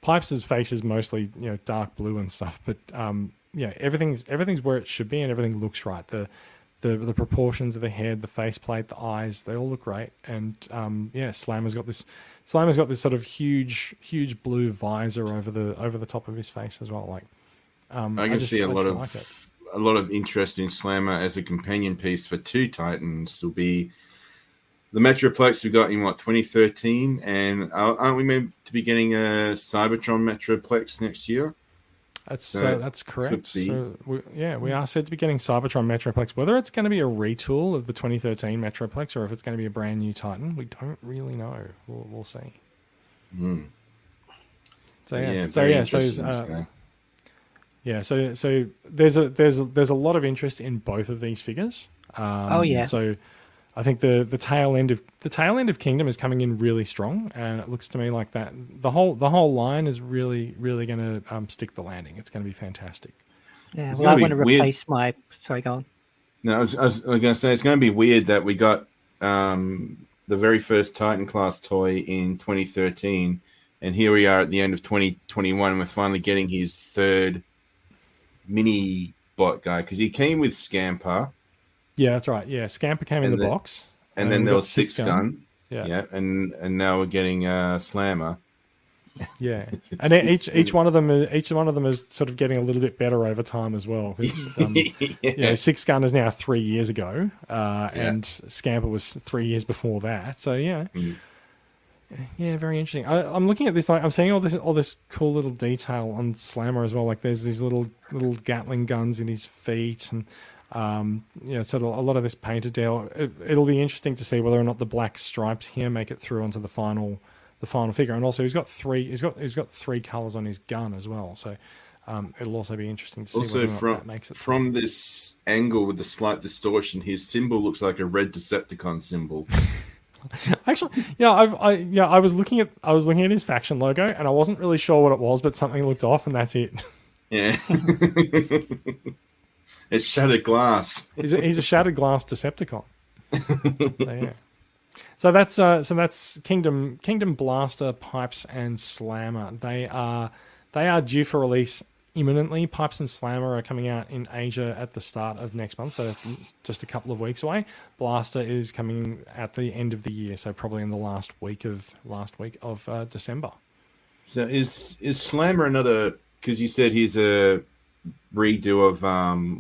Pipes' face is mostly dark blue and stuff, but everything's where it should be, and everything looks right. The proportions of the head, the faceplate, the eyes, they all look great. And Slammer's got this sort of huge blue visor over the top of his face as well. Like I can see a lot of interest in Slammer as a companion piece for 2 Titans. Will be the Metroplex we got in 2013, and aren't we meant to be getting a Cybertron Metroplex next year? That's correct. So we are said to be getting Cybertron Metroplex. Whether it's going to be a retool of the 2013 Metroplex or if it's going to be a brand new Titan, we don't really know. We'll see. So there's a lot of interest in both of these figures. So I think the tail end of Kingdom is coming in really strong, and it looks to me like that the whole line is really going to stick the landing. It's going to be fantastic. Yeah, I want to replace my. Sorry, go on. No, I was going to say it's going to be weird that we got the very first Titan class toy in 2013, and here we are at the end of 2021, and we're finally getting his 3rd mini bot guy, because he came with Scamper. Yeah, that's right. Yeah, Scamper came in the box. And then there was Six Gun. Yeah. And now we're getting Slammer. Yeah, and each one of them is sort of getting a little bit better over time as well. 'Cause, Six Gun is now 3 years ago, and Scamper was 3 years before that. So yeah, very interesting. I'm looking at this, like I'm seeing all this cool little detail on Slammer as well. Like there's these little Gatling guns in his feet, and sort of a lot of this painted deal. It'll be interesting to see whether or not the black stripes here make it through onto the final figure. And also he's got three colors on his gun as well. So it'll also be interesting to see whether or not that makes it from this angle with the slight distortion. His symbol looks like a red Decepticon symbol. Actually, I was looking at his faction logo and I wasn't really sure what it was, but something looked off, and that's it. Yeah. It's shattered glass. He's a shattered glass Decepticon. So, yeah. So that's Kingdom Blaster, Pipes, and Slammer. They are due for release imminently. Pipes and Slammer are coming out in Asia at the start of next month, so that's just a couple of weeks away. Blaster is coming at the end of the year, so probably in the last week of December. So is Slammer another? Because you said he's a redo of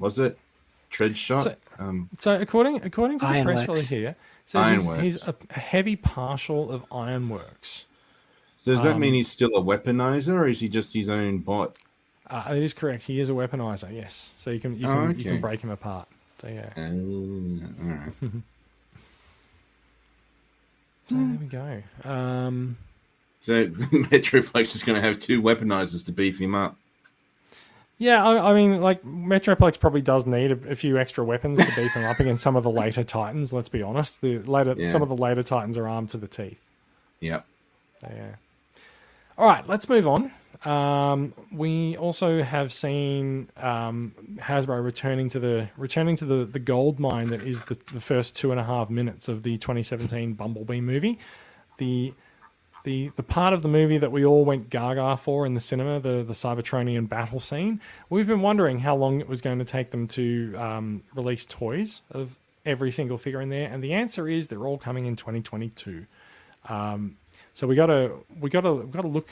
was it Treadshot? So according to the press release here. So he's a heavy partial of Ironworks. So does that mean he's still a weaponizer, or is he just his own bot? It is correct. He is a weaponizer. Yes, so you can break him apart. So yeah. All right. So there we go. So Metroplex is going to have 2 weaponizers to beef him up. Yeah, I mean, like, Metroplex probably does need a few extra weapons to beef him up against some of the later Titans, let's be honest. Some of the later Titans are armed to the teeth. Yep. So, yeah. All right, let's move on. We also have seen Hasbro returning to the gold mine that is the first 2.5 minutes of the 2017 Bumblebee movie. The part of the movie that we all went gaga for in the cinema, the Cybertronian battle scene, we've been wondering how long it was going to take them to release toys of every single figure in there, and the answer is they're all coming in 2022. So we got to look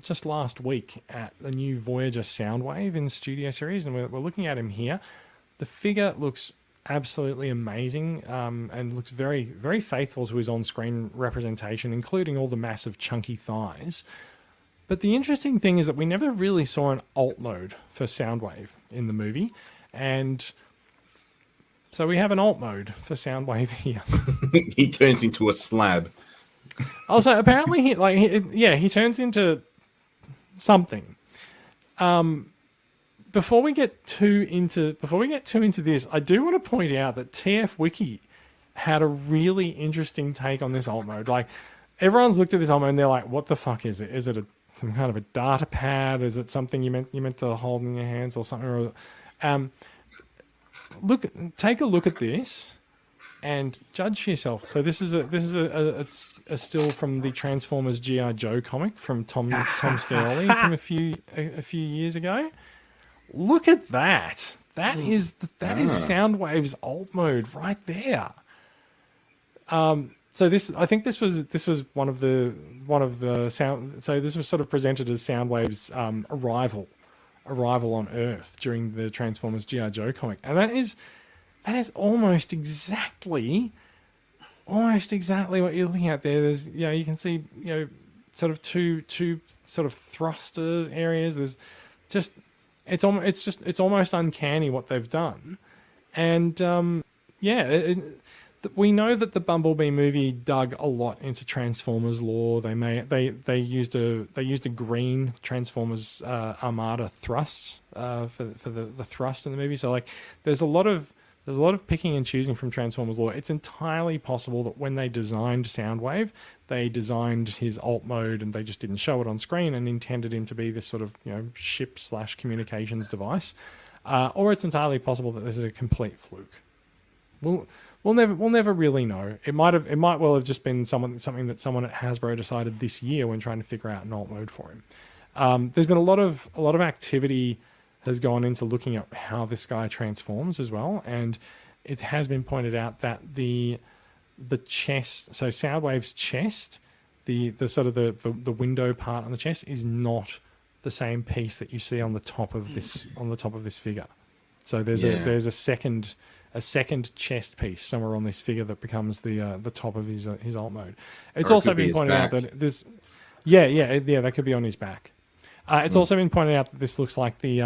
just last week at the new Voyager Soundwave in the Studio Series, and we're looking at him here. The figure looks absolutely amazing, and looks very, very faithful to his on-screen representation, including all the massive chunky thighs. But the interesting thing is that we never really saw an alt mode for Soundwave in the movie, and so we have an alt mode for Soundwave here. He turns into a slab. Also, apparently, he turns into something. Before we get too into this, I do want to point out that TF Wiki had a really interesting take on this alt mode. Like, everyone's looked at this alt mode and they're like, "What the fuck is it? Is it some kind of a data pad? Is it something you meant to hold in your hands or something?" Take a look at this and judge for yourself. So this is a still from the Transformers G.I. Joe comic from Tom Scioli from a few years ago. Look at that. That is Soundwave's alt mode right there. So I think this was one of the sound. So this was sort of presented as Soundwave's arrival on Earth during the Transformers G.I. Joe comic, and that is almost exactly what you're looking at there. There's you can see sort of two sort of thrusters areas. There's just it's almost uncanny what they've done, and we know that the Bumblebee movie dug a lot into Transformers lore. They used a green Transformers Armada thrust for the thrust in the movie. So like there's a lot of picking and choosing from Transformers lore. It's entirely possible that when they designed Soundwave, they designed his alt mode and they just didn't show it on screen and intended him to be this sort of ship/communications device, or it's entirely possible that this is a complete fluke. We'll never really know. It might well have just been something that someone at Hasbro decided this year when trying to figure out an alt mode for him. There's been a lot of activity has gone into looking at how this guy transforms as well, and it has been pointed out that the chest, so Soundwave's chest, the sort of the window part on the chest is not the same piece that you see on the top of this figure. So there's a second chest piece somewhere on this figure that becomes the top of his alt mode. It's also been pointed out that this, that could be on his back. It's also been pointed out that this looks like the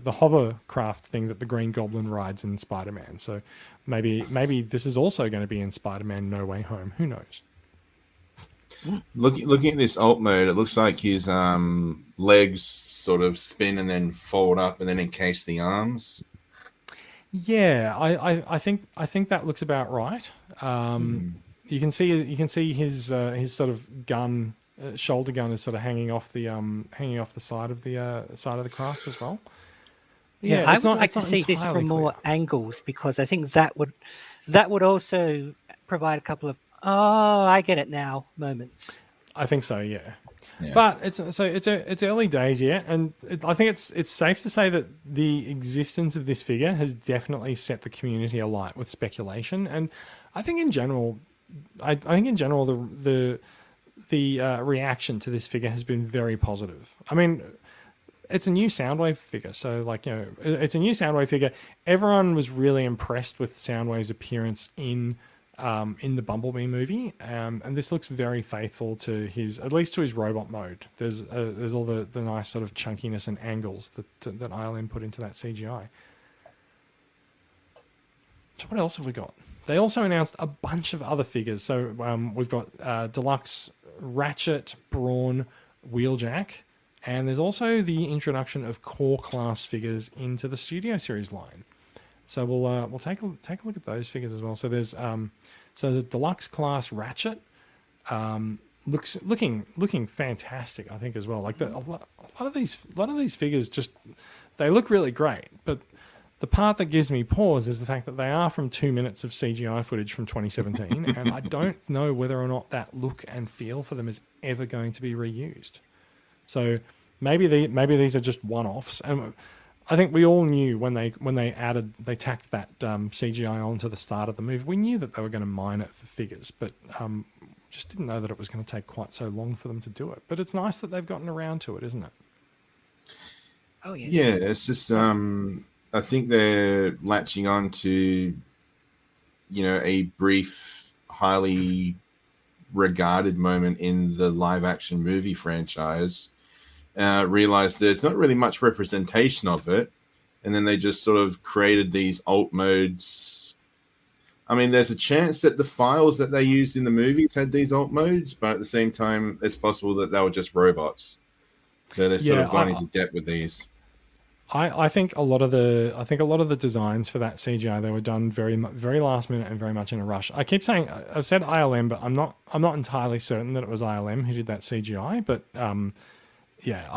hovercraft thing that the Green Goblin rides in Spider-Man. So maybe this is also going to be in Spider-Man No Way Home. Who knows? Looking at this alt mode, it looks like his legs sort of spin and then fold up and then encase the arms. Yeah, I think that looks about right. You can see his sort of gun, shoulder gun is sort of hanging off the side of the craft as well. Yeah, I would like to see this from more angles, because I think that would also provide a couple of I get it now moments. I think so, yeah. But it's early days yet, and I think it's safe to say that the existence of this figure has definitely set the community alight with speculation. And I think in general, the reaction to this figure has been very positive. I mean, it's a new Soundwave figure, so it's a new Soundwave figure. Everyone was really impressed with Soundwave's appearance in the Bumblebee movie, and this looks very faithful to at least to his robot mode. There's all the nice sort of chunkiness and angles that ILM put into that CGI. So what else have we got? They also announced a bunch of other figures. So we've got Deluxe Ratchet, Brawn, Wheeljack, and there's also the introduction of core class figures into the Studio Series line. So we'll take a look at those figures as well. So there's a deluxe class Ratchet, looking fantastic, I think, as well. Like a lot of these figures they look really great, but the part that gives me pause is the fact that they are from 2 minutes of CGI footage from 2017, and I don't know whether or not that look and feel for them is ever going to be reused. So maybe these are just one-offs. And I think we all knew when they tacked that CGI onto the start of the movie, we knew that they were going to mine it for figures, but just didn't know that it was going to take quite so long for them to do it. But it's nice that they've gotten around to it, isn't it? Oh yeah. Yeah, it's just I think they're latching on to a brief, highly regarded moment in the live action movie franchise. Realized there's not really much representation of it, and then they just sort of created these alt modes. I mean, there's a chance that the files that they used in the movies had these alt modes, but at the same time, it's possible that they were just robots. So they're sort of gone into depth with these. I think a lot of the designs for that CGI, they were done very last minute and very much in a rush. I keep saying I've said ILM, but I'm not entirely certain that it was ILM who did that CGI, but. Yeah,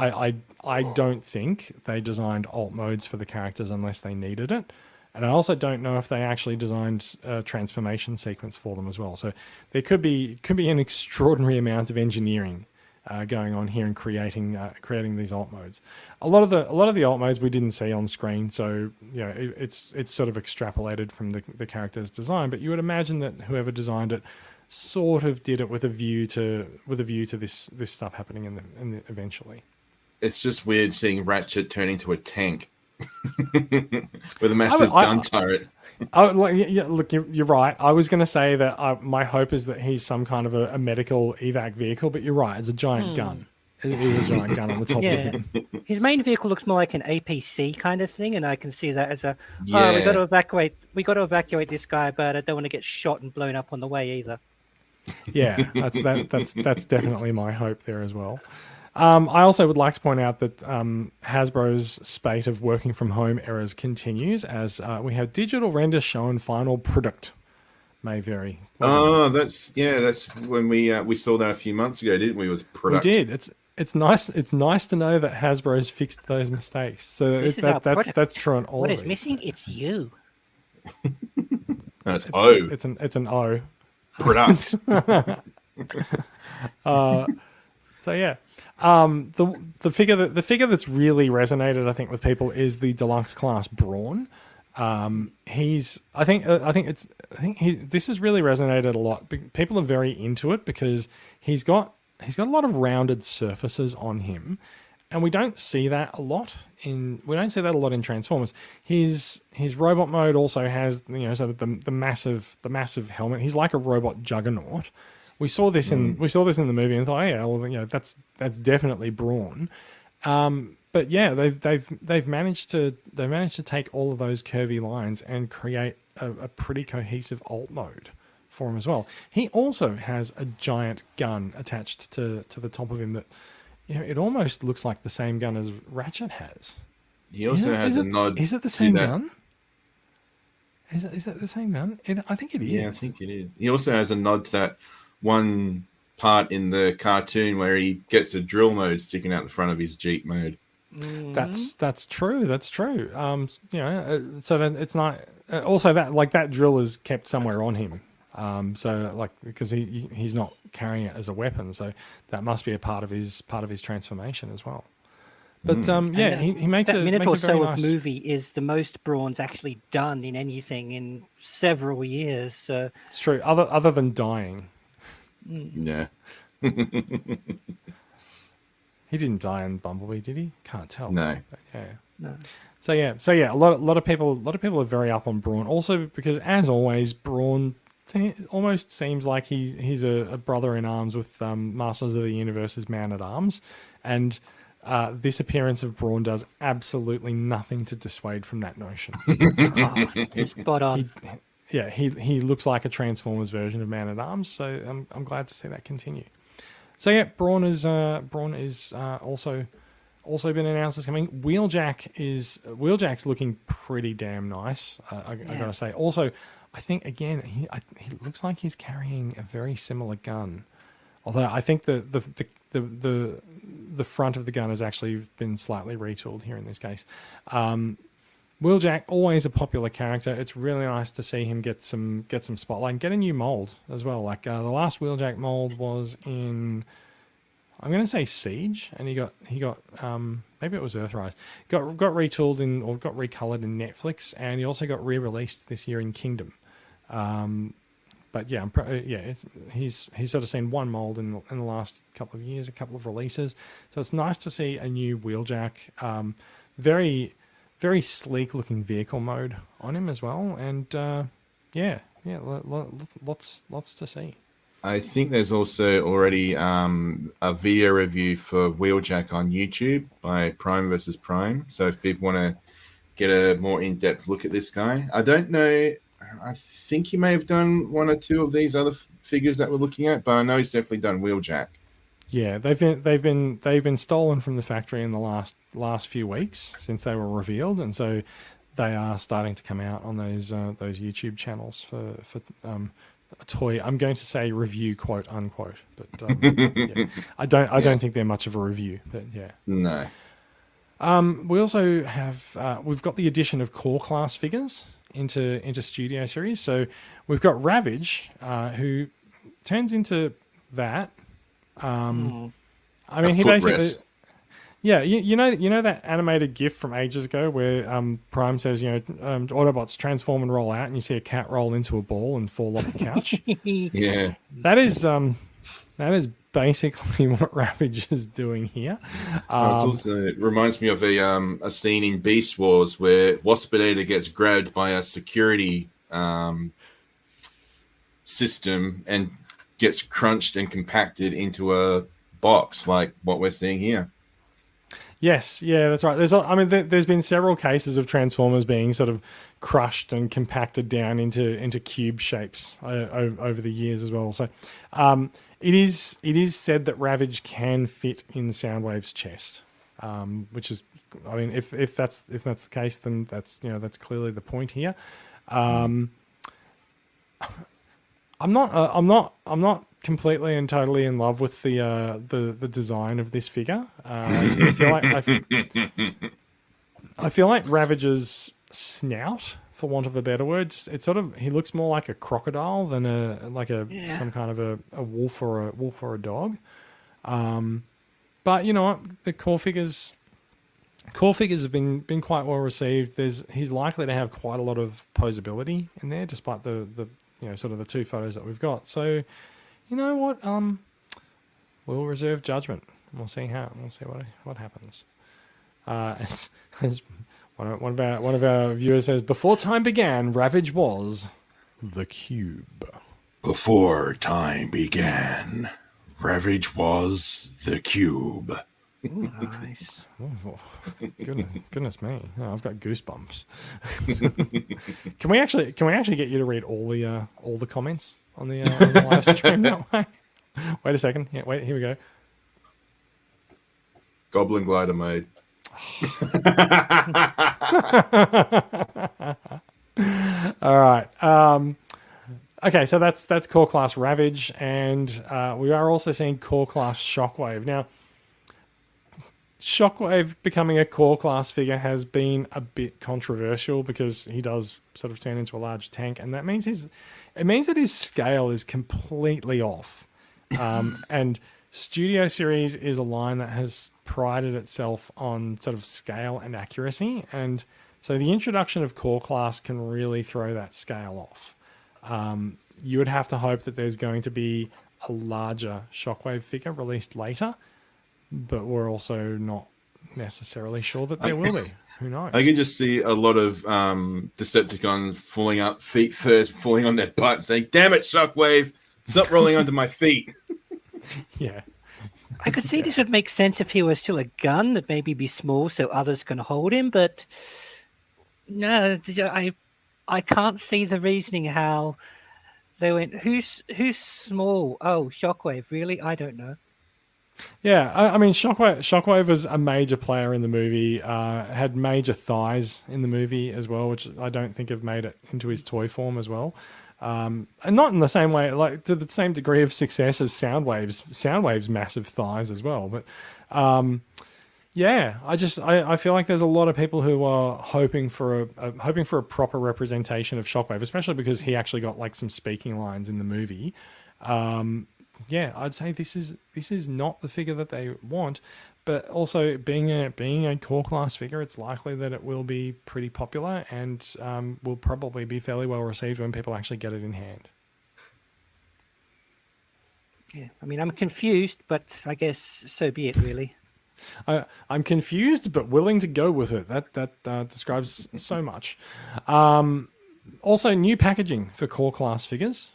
I don't think they designed alt modes for the characters unless they needed it. And I also don't know if they actually designed a transformation sequence for them as well. So there could be an extraordinary amount of engineering going on here in creating these alt modes. A lot of the alt modes we didn't see on screen, so it's sort of extrapolated from the character's design. But you would imagine that whoever designed it sort of did it with a view to this stuff happening in the eventually. It's just weird seeing Ratchet turn into a tank with a massive gun turret. Look, you're right. I was going to say that my hope is that he's some kind of a medical evac vehicle, but you're right. It's a giant gun. It is a giant gun on the top of him. His main vehicle looks more like an APC kind of thing, and I can see that as we got to evacuate this guy, but I don't want to get shot and blown up on the way either. Yeah, that's definitely my hope there as well. I also would like to point out that Hasbro's spate of working from home errors continues as we have digital render shown final product may vary. That's when we saw that a few months ago, didn't we? It was product. We did. It's nice. It's nice to know that Hasbro's fixed those mistakes. So that's true on all. What of is these. missing? It's you. No, it's O. It's an O. Product. So yeah, the figure that's really resonated, I think, with people is the deluxe class Brawn. This has really resonated a lot. People are very into it because he's got a lot of rounded surfaces on him, and we don't see that a lot in Transformers. His robot mode also has the massive helmet. He's like a robot juggernaut. We saw this in the movie and thought, oh, yeah, well, that's definitely Brawn. But yeah, they've managed to take all of those curvy lines and create a pretty cohesive alt mode for him as well. He also has a giant gun attached to the top of him that it almost looks like the same gun as Ratchet has. He also has a nod. Is it the same gun? Is it the same gun? I think it is. Yeah, I think it is. He also has a nod to that one part in the cartoon where he gets a drill mode sticking out the front of his Jeep mode. That's true. That's true. So then it's not. Also, that drill is kept somewhere on him. Because he's not carrying it as a weapon, so that must be a part of his transformation as well. But he makes that minute makes or a very so nice of movie is the most Brawn's actually done in anything in several years. So it's true. Other than dying. Yeah. He didn't die in Bumblebee, did he? Can't tell. No. But yeah. no. So yeah. A lot of people are very up on Brawn. Also because, as always, Brawn almost seems like he's a brother in arms with Masters of the Universe's Man-at-Arms, and this appearance of Brawn does absolutely nothing to dissuade from that notion. Spot on. He looks like a Transformers version of Man-at-Arms, so I'm glad to see that continue. So yeah, Brawn is also been announced as coming. Wheeljack's looking pretty damn nice. I gotta say. Also, I think again he looks like he's carrying a very similar gun, although I think the front of the gun has actually been slightly retooled here in this case. Wheeljack, always a popular character. It's really nice to see him get some spotlight and get a new mold as well. Like the last Wheeljack mold was in, I'm going to say Siege, and he got maybe it was Earthrise. Got retooled or got recolored in Netflix, and he also got re-released this year in Kingdom. But yeah, he's sort of seen one mold in the last couple of years, a couple of releases. So it's nice to see a new Wheeljack. Very, very sleek looking vehicle mode on him as well, and lots to see. I think there's also already a video review for Wheeljack on YouTube by Prime vs. Prime. So if people want to get a more in-depth look at this guy, I don't know. I think he may have done one or two of these other figures that we're looking at, but I know he's definitely done Wheeljack. Yeah, they've been stolen from the factory in the last few weeks since they were revealed, and so they are starting to come out on those YouTube channels for a toy. I'm going to say review, quote unquote, but I don't think they're much of a review, but yeah. No. We also have we've got the addition of core class figures into Studio Series. So we've got Ravage, who turns into that. I mean, he basically, yeah, you know that animated GIF from ages ago where Prime says, Autobots transform and roll out, and you see a cat roll into a ball and fall off the couch. Yeah, that is basically what Ravage is doing here. It reminds me of a scene in Beast Wars where Waspinator gets grabbed by a security system and gets crunched and compacted into a box, like what we're seeing here. Yes, yeah, that's right. There's been several cases of Transformers being sort of crushed and compacted down into cube shapes over the years as well. So it is said that Ravage can fit in Soundwave's chest, which is, I mean, if that's the case, then that's clearly the point here. I'm not completely and totally in love with the design of this figure. I feel like Ravage's snout, for want of a better word, he looks more like a crocodile than some kind of a wolf or a dog. But you know what, the core figures have been quite well received. He's likely to have quite a lot of posability in there, despite the sort of the two photos that we've got. So, you know what? we'll reserve judgment. We'll see what happens. As one of our viewers says, before time began, Ravage was the cube. Before time began, Ravage was the cube. Ooh, nice. Oh, goodness me! Oh, I've got goosebumps. Can we actually get you to read all the comments on the live stream that way? Wait a second. Yeah, wait. Here we go. Goblin glider mode. All right. Okay, so that's core class Ravage, and we are also seeing core class Shockwave. Now, Shockwave becoming a core class figure has been a bit controversial because he does sort of turn into a large tank, and that means that his scale is completely off. And Studio Series is a line that has prided itself on sort of scale and accuracy, and so the introduction of core class can really throw that scale off. You would have to hope that there's going to be a larger Shockwave figure released later, but we're also not necessarily sure that there will be. Who knows? I can just see a lot of Decepticons falling up, feet first, falling on their butt, saying, "Damn it, Shockwave! Stop rolling onto my feet." Yeah. I could see this would make sense if he was still a gun that maybe be small so others can hold him, but no, I can't see the reasoning how they went, who's small? Oh, Shockwave, really? I don't know. Yeah, I mean, Shockwave was a major player in the movie, had major thighs in the movie as well, which I don't think have made it into his toy form as well. And not in the same way, like to the same degree of success as Soundwave's massive thighs as well. But yeah, I feel like there's a lot of people who are hoping for a proper representation of Shockwave, especially because he actually got like some speaking lines in the movie. Yeah, I'd say this is not the figure that they want, but also being a core class figure, it's likely that it will be pretty popular and will probably be fairly well received when people actually get it in hand. Yeah, I mean, I'm confused, but I guess so be it, really. I'm confused, but willing to go with it. That describes so much. Also, new packaging for core class figures,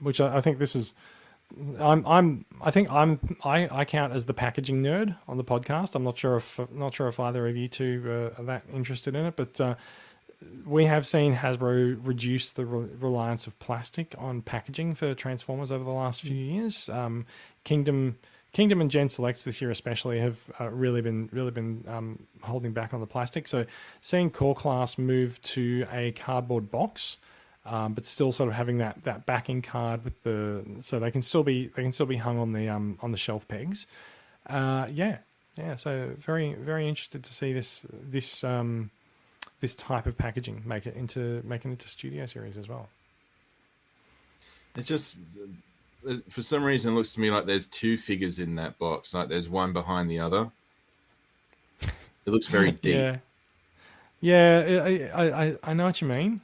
which I think this is. I count as the packaging nerd on the podcast. I'm not sure if either of you two are that interested in it, but we have seen Hasbro reduce the reliance of plastic on packaging for Transformers over the last few years. Kingdom and Gen Selects this year especially have really been holding back on the plastic. So seeing core class move to a cardboard box. But still sort of having that backing card so they can still be hung on the shelf pegs. Yeah. So very very interested to see this type of packaging make it into Studio Series as well. It just for some reason it looks to me like there's two figures in that box. Like there's one behind the other. It looks very deep. Yeah. I know what you mean.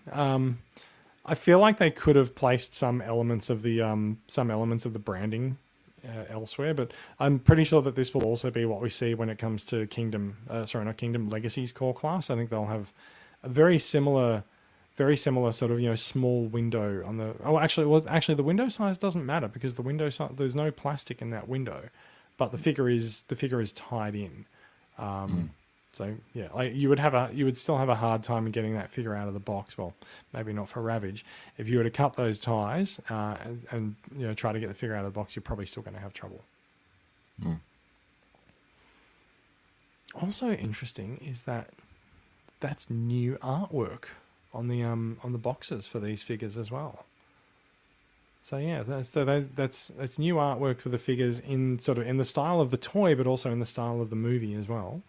I feel like they could have placed some elements of the branding elsewhere, but I'm pretty sure that this will also be what we see when it comes to Kingdom Legacy's core class. I think they'll have a very similar sort of small window on the. Actually, the window size doesn't matter because the window size, there's no plastic in that window, but the figure is tied in. So yeah, you would still have a hard time getting that figure out of the box. Well, maybe not for Ravage. If you were to cut those ties and try to get the figure out of the box, you're probably still going to have trouble. Also interesting is that's new artwork on the boxes for these figures as well. So yeah, that's new artwork for the figures in the style of the toy, but also in the style of the movie as well.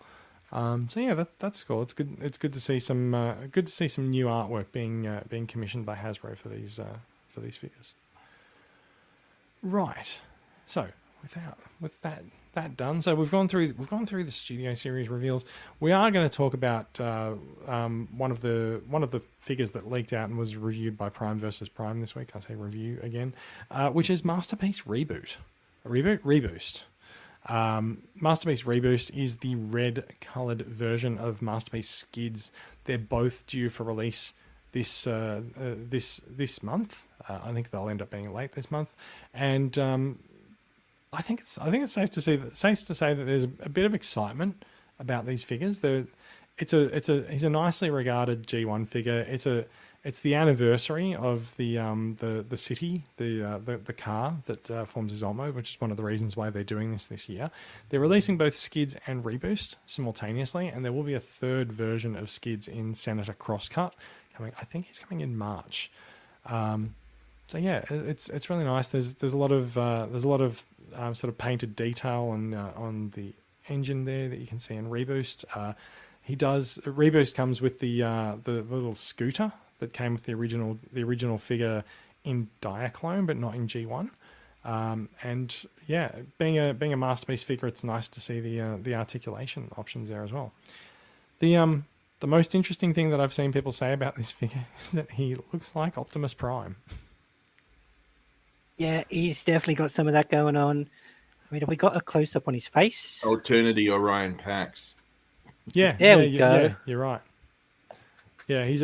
So yeah, that's cool. It's good. It's good to see some new artwork being commissioned by Hasbro for these figures. Right. So with that done, so we've gone through the Studio Series reveals. We are going to talk about one of the figures that leaked out and was reviewed by Prime versus Prime this week. I say review again, which is Masterpiece Reboot. Reboost. Masterpiece Reboost is the red-coloured version of Masterpiece Skids. They're both due for release this month. I think they'll end up being late this month, and I think it's safe to say that there's a bit of excitement about these figures. He's a nicely regarded G1 figure. It's the anniversary of the city, the car that forms his Olmo, which is one of the reasons why they're doing this year. They're releasing both Skids and Reboost simultaneously, and there will be a third version of Skids in Senator Crosscut coming. I think he's coming in March. So yeah, it's really nice. There's a lot of sort of painted detail on the engine there that you can see in Reboost. Reboost comes with the little scooter that came with the original figure in Diaclone, but not in G1. And yeah, being a Masterpiece figure, it's nice to see the articulation options there as well. The most interesting thing that I've seen people say about this figure is that he looks like Optimus Prime. Yeah, he's definitely got some of that going on. I mean, have we got a close up on his face? Alternity Orion Pax. Yeah, there we go. Yeah, you're right. Yeah, he's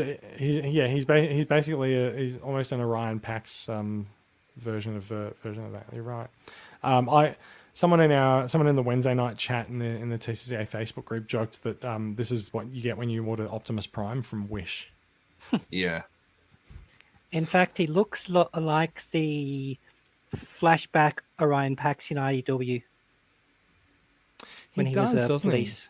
basically he's almost an Orion Pax version of that. You're right. Someone in the Wednesday night chat in the TCCA Facebook group joked that this is what you get when you order Optimus Prime from Wish. Yeah. In fact, he looks like the flashback Orion Pax in IEW. When he does, was doesn't police. he?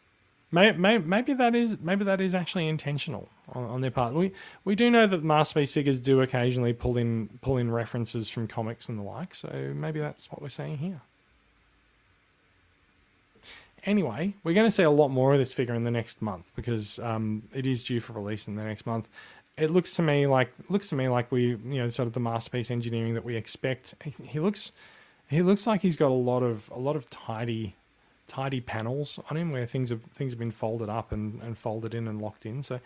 Maybe that is actually intentional on their part. We do know that Masterpiece figures do occasionally pull in references from comics and the like, so maybe that's what we're seeing here. Anyway, we're going to see a lot more of this figure in the next month because it is due for release in the next month. It looks to me like we, sort of the Masterpiece engineering that we expect. He looks like he's got a lot of tidy panels on him where things have been folded up and folded in and locked in. So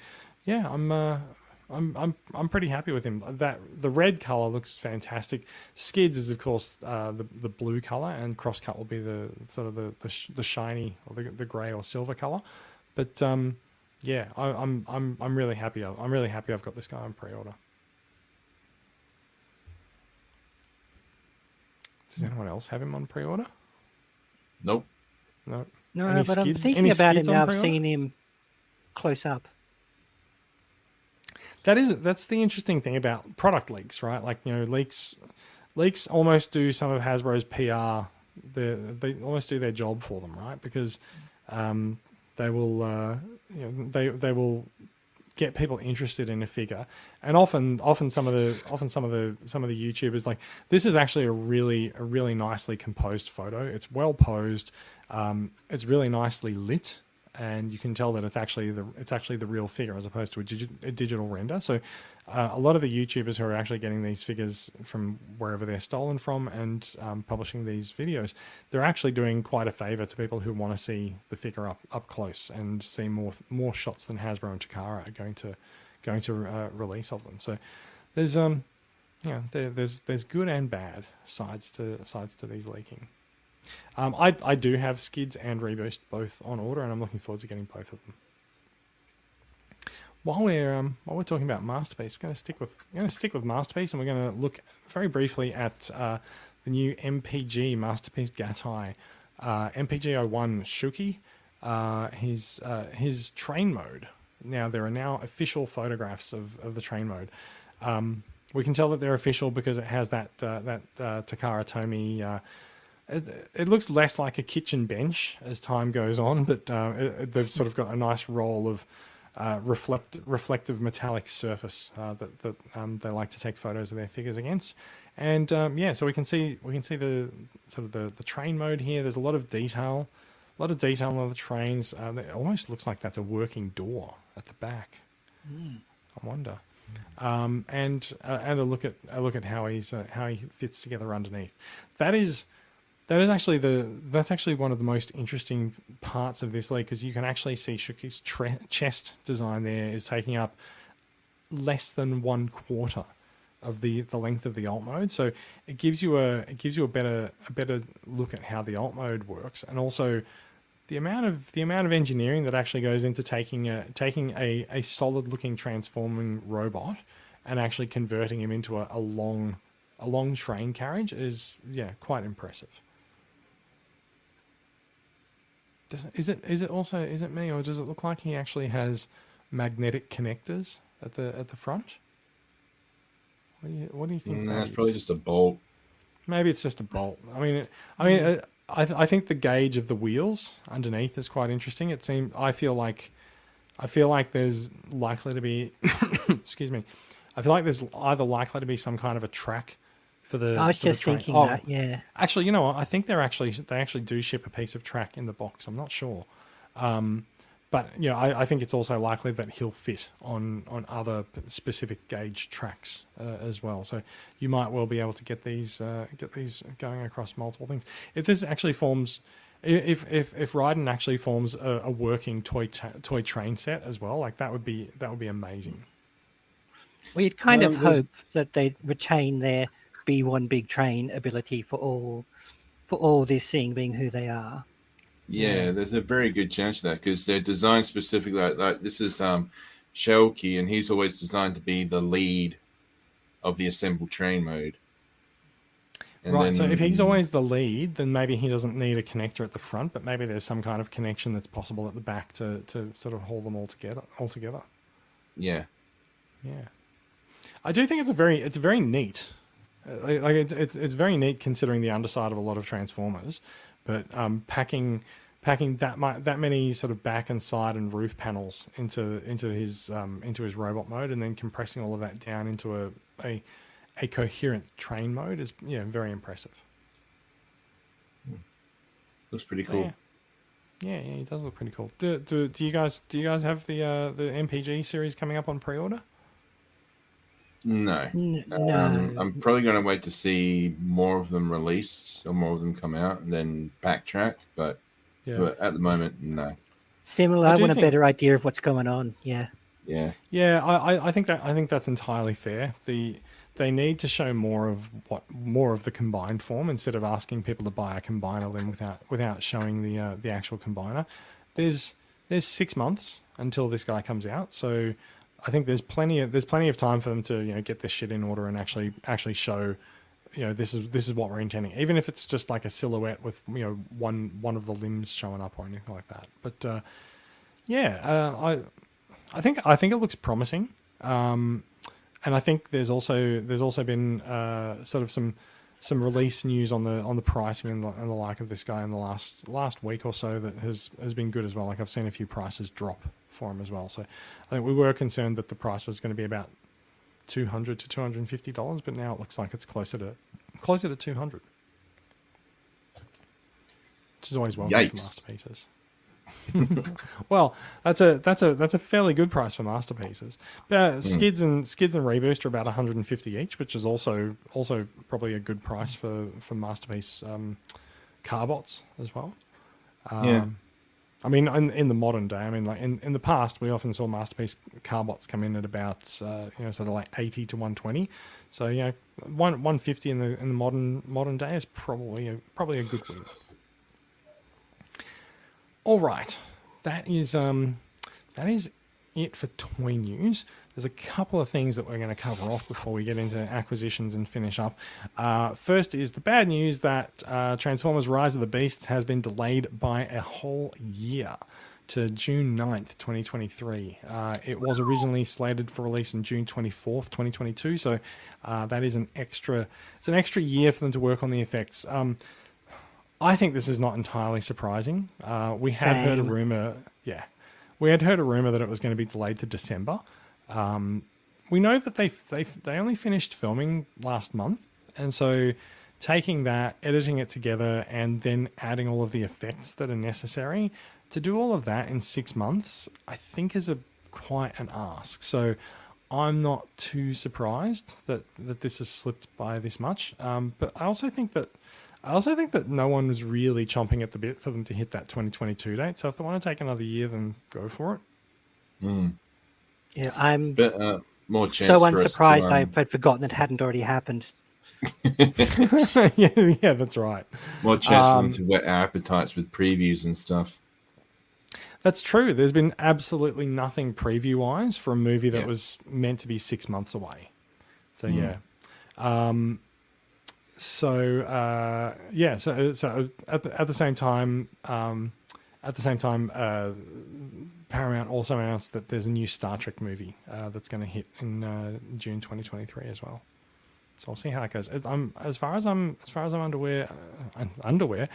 yeah, I'm pretty happy with him. The red color looks fantastic. Skids is of course the blue color, and Crosscut will be the sort of the shiny or the gray or silver color. But yeah, I'm really happy. I'm really happy I've got this guy on pre-order. Does anyone else have him on pre-order? Nope. No. No, but I'm thinking about it now. I've seen him close up. That's the interesting thing about product leaks, right? Like, leaks almost do some of Hasbro's PR. They almost do their job for them, right? Because they will they will get people interested in a figure, and often some of the YouTubers, like, this is actually a really nicely composed photo. It's well posed. It's really nicely lit, and you can tell that it's actually the real figure as opposed to a digital render. So a lot of the YouTubers who are actually getting these figures from wherever they're stolen from and publishing these videos, they're actually doing quite a favor to people who want to see the figure up close and see more shots than Hasbro and Takara are going to release of them. So there's there's good and bad sides to these leaking. I do have Skids and Reboost both on order, and I'm looking forward to getting both of them. While we're talking about Masterpiece, we're going to stick with Masterpiece, and we're going to look very briefly at the new MPG Masterpiece Gatai, MPG-01 Shouki, his train mode. Now there are now official photographs of the train mode. We can tell that they're official because it has that Takara Tomy. It looks less like a kitchen bench as time goes on, but they've sort of got a nice roll of reflective metallic surface that they like to take photos of their figures against. And so we can see the sort of the train mode here. There's a lot of detail on the trains. It almost looks like that's a working door at the back. I wonder. And a look at how he fits together underneath. That's actually one of the most interesting parts of this leak, because you can actually see Shouki's chest design there is taking up less than 1/4 of the length of the alt mode. So it gives you a better look at how the alt mode works, and also the amount of engineering that actually goes into taking a solid looking transforming robot and actually converting him into a long train carriage is quite impressive. Is it me, or does it look like he actually has magnetic connectors at the front? What do you think? No, it's probably just a bolt. Maybe it's just a bolt. I think the gauge of the wheels underneath is quite interesting. I feel like there's likely to be excuse me. I feel like there's either likely to be some kind of a track for the. I was just thinking that, yeah. Actually, you know what? I think they actually do ship a piece of track in the box. I'm not sure, but I think it's also likely that he'll fit on other specific gauge tracks as well. So you might well be able to get these going across multiple things. If this actually forms. If Raiden actually forms a working toy train set as well, like that would be amazing. Well, you'd kind of hope that they'd retain their be one big train ability for all this thing being who they are. Yeah, there's a very good chance of that because they're designed specifically like this is Shouki, and he's always designed to be the lead of the assembled train mode. And right, so if he's always the lead, then maybe he doesn't need a connector at the front, but maybe there's some kind of connection that's possible at the back to sort of haul them all together. Yeah. Yeah. I do think it's very neat. It's very neat considering the underside of a lot of Transformers, but packing that many sort of back and side and roof panels into his robot mode, and then compressing all of that down into a coherent train mode is very impressive. Looks pretty cool. Yeah, it does look pretty cool. Do you guys have the MPG series coming up on pre-order? No. I'm probably going to wait to see more of them released or more of them come out and then backtrack. But at the moment, no. Similar. I want a better idea of what's going on. Yeah. I think that's entirely fair. They need to show more of the combined form instead of asking people to buy a combiner then without showing the actual combiner. There's 6 months until this guy comes out, so I think there's plenty of time for them to get this shit in order and actually show this is what we're intending, even if it's just like a silhouette with one of the limbs showing up or anything like that. But I think it looks promising, and I think there's also been sort of some release news on the pricing and the like of this guy in the last week or so that has been good as well. Like I've seen a few prices drop for him as well. So I think we were concerned that the price was going to be about $200 to $250, but now it looks like it's closer to $200, which is always welcome for masterpieces. Well, that's a fairly good price for masterpieces. Skids and Reboost are about $150 each, which is also probably a good price for masterpiece carbots as well. I mean, in the modern day, I mean, like in the past, we often saw masterpiece carbots come in at about sort of like 80 to 120. So 150 in the modern day is probably a good win. All right, that is it for toy news. There's a couple of things that we're going to cover off before we get into acquisitions and finish up. First is the bad news that Transformers Rise of the Beasts has been delayed by a whole year to June 9th, 2023. It was originally slated for release on June 24th, 2022, so that is an extra year for them to work on the effects. I think this is not entirely surprising. We had heard a rumor that it was going to be delayed to December. We know that they only finished filming last month, and so taking that, editing it together, and then adding all of the effects that are necessary to do all of that in 6 months, I think is quite an ask. So I'm not too surprised that this has slipped by this much. But I also think that no one was really chomping at the bit for them to hit that 2022 date. So if they want to take another year, then go for it. Yeah, more chance. So for us to, unsurprised I had forgotten it hadn't already happened. yeah, that's right. More chance for them to whet our appetites with previews and stuff. That's true. There's been absolutely nothing preview-wise for a movie that was meant to be 6 months away. So yeah. So at the same time, Paramount also announced that there's a new Star Trek movie that's going to hit in June 2023 as well. So we'll see how that goes. As far as I'm unaware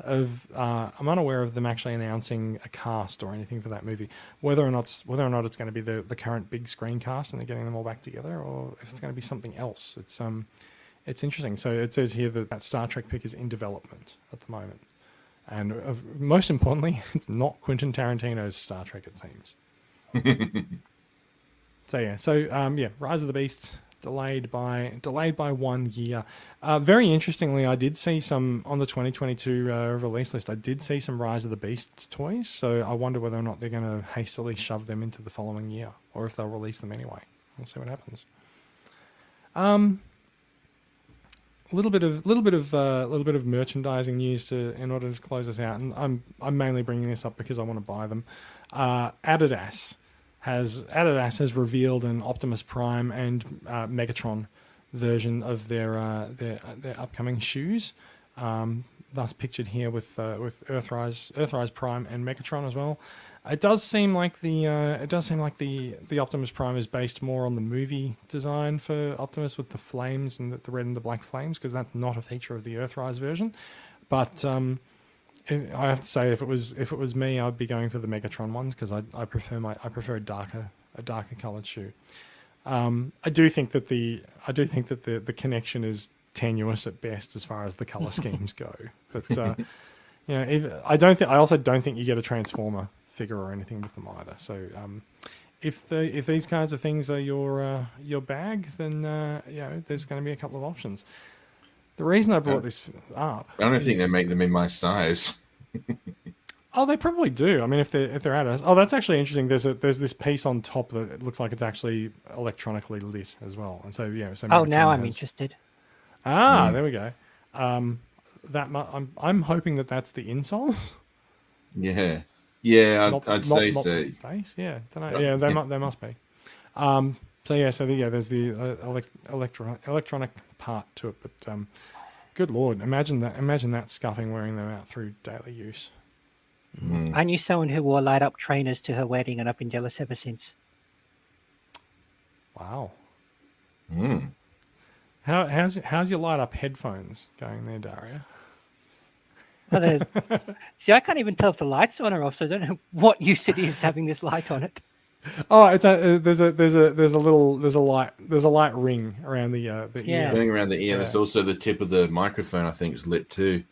of them actually announcing a cast or anything for that movie. Whether or not it's going to be the current big screen cast and they're getting them all back together, or if it's going to be something else. It's interesting. So it says here that Star Trek pick is in development at the moment, and most importantly, it's not Quentin Tarantino's Star Trek. It seems. Rise of the Beast delayed by 1 year. Very interestingly, I did see some on the 2022 release list. I did see some Rise of the Beast toys, so I wonder whether or not they're going to hastily shove them into the following year, or if they'll release them anyway. We'll see what happens. A little bit of merchandising news in order to close us out, and I'm mainly bringing this up because I want to buy them. Adidas has revealed an Optimus Prime and Megatron version of their upcoming shoes. Thus pictured here with Earthrise Prime and Megatron as well. It does seem like the Optimus Prime is based more on the movie design for Optimus with the flames and the red and the black flames, because that's not a feature of the Earthrise version. But I have to say, if it was me, I'd be going for the Megatron ones, because I prefer a darker coloured shoe. I do think that the connection is tenuous at best as far as the colour schemes go. But I also don't think you get a Transformer figure or anything with them either. So if these kinds of things are your bag, then there's going to be a couple of options. The reason I brought this up, I don't think they make them in my size. Oh, they probably do. I mean, if they're at us. Oh, that's actually interesting. There's this piece on top that it looks like it's actually electronically lit as well. And so now I'm interested. There we go. I'm hoping that's the insoles. Yeah, I'd say so. The base. Yeah, don't know. Yeah, they must be. There's the electronic part to it, but good lord, imagine that scuffing wearing them out through daily use. I knew someone who wore light up trainers to her wedding, and I've been jealous ever since. Wow. How's your light up headphones going there, Daria? Well, see, I can't even tell if the light's on or off, so I don't know what use it is having this light on it. Oh, it's there's a light ring around the ear. Going around the ear, and it's also the tip of the microphone. I think is lit too.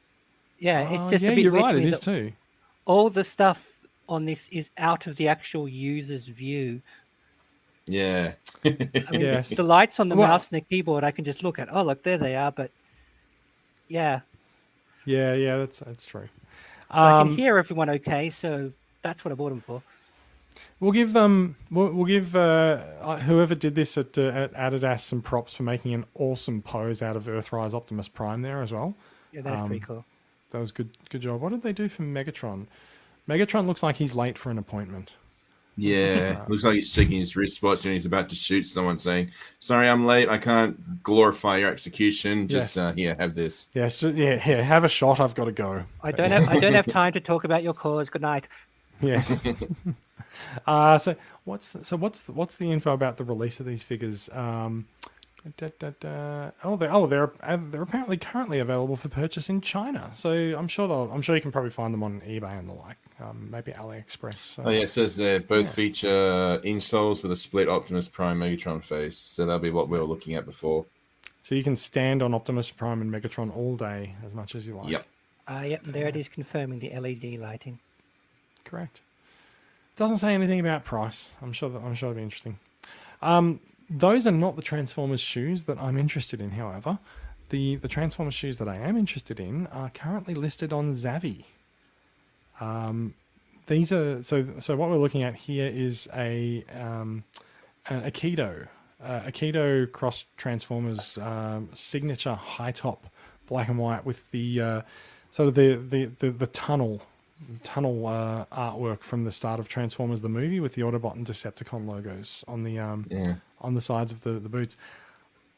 Yeah, it's just a bit you're weird right. to It me is that too. all the stuff on this is out of the actual user's view. Yeah. I mean, the lights on the mouse and the keyboard, I can just look at. Oh, look, there they are. But yeah. Yeah, that's true. I can hear everyone okay, so that's what I bought them for. We'll give whoever did this at Adidas some props for making an awesome pose out of Earthrise Optimus Prime there as well. Yeah, that's pretty cool. That was good job. What did they do for Megatron? Megatron looks like he's late for an appointment. Yeah, looks like he's checking his wristwatch and he's about to shoot someone, saying, "Sorry, I'm late. I can't glorify your execution. Just here, have this." Yes, here, have a shot. I've got to go. I don't have time to talk about your cause. Good night. Yes. So what's the info about the release of these figures? They're apparently currently available for purchase in China. So I'm sure you can probably find them on eBay and the like. Maybe AliExpress. So. It says they both feature insoles with a split Optimus Prime Megatron face. So that'll be what we were looking at before. So you can stand on Optimus Prime and Megatron all day as much as you like. Yep. Yep. There it is, confirming the LED lighting. Correct. Doesn't say anything about price. I'm sure it'll be interesting. Those are not the Transformers shoes that I'm interested in, however. The Transformers shoes that I am interested in are currently listed on Zavvi. these are so what we're looking at here is a Aikido cross Transformers signature high top black and white with the sort of the tunnel artwork from the start of Transformers the movie with the Autobot and Decepticon logos on the sides of the boots.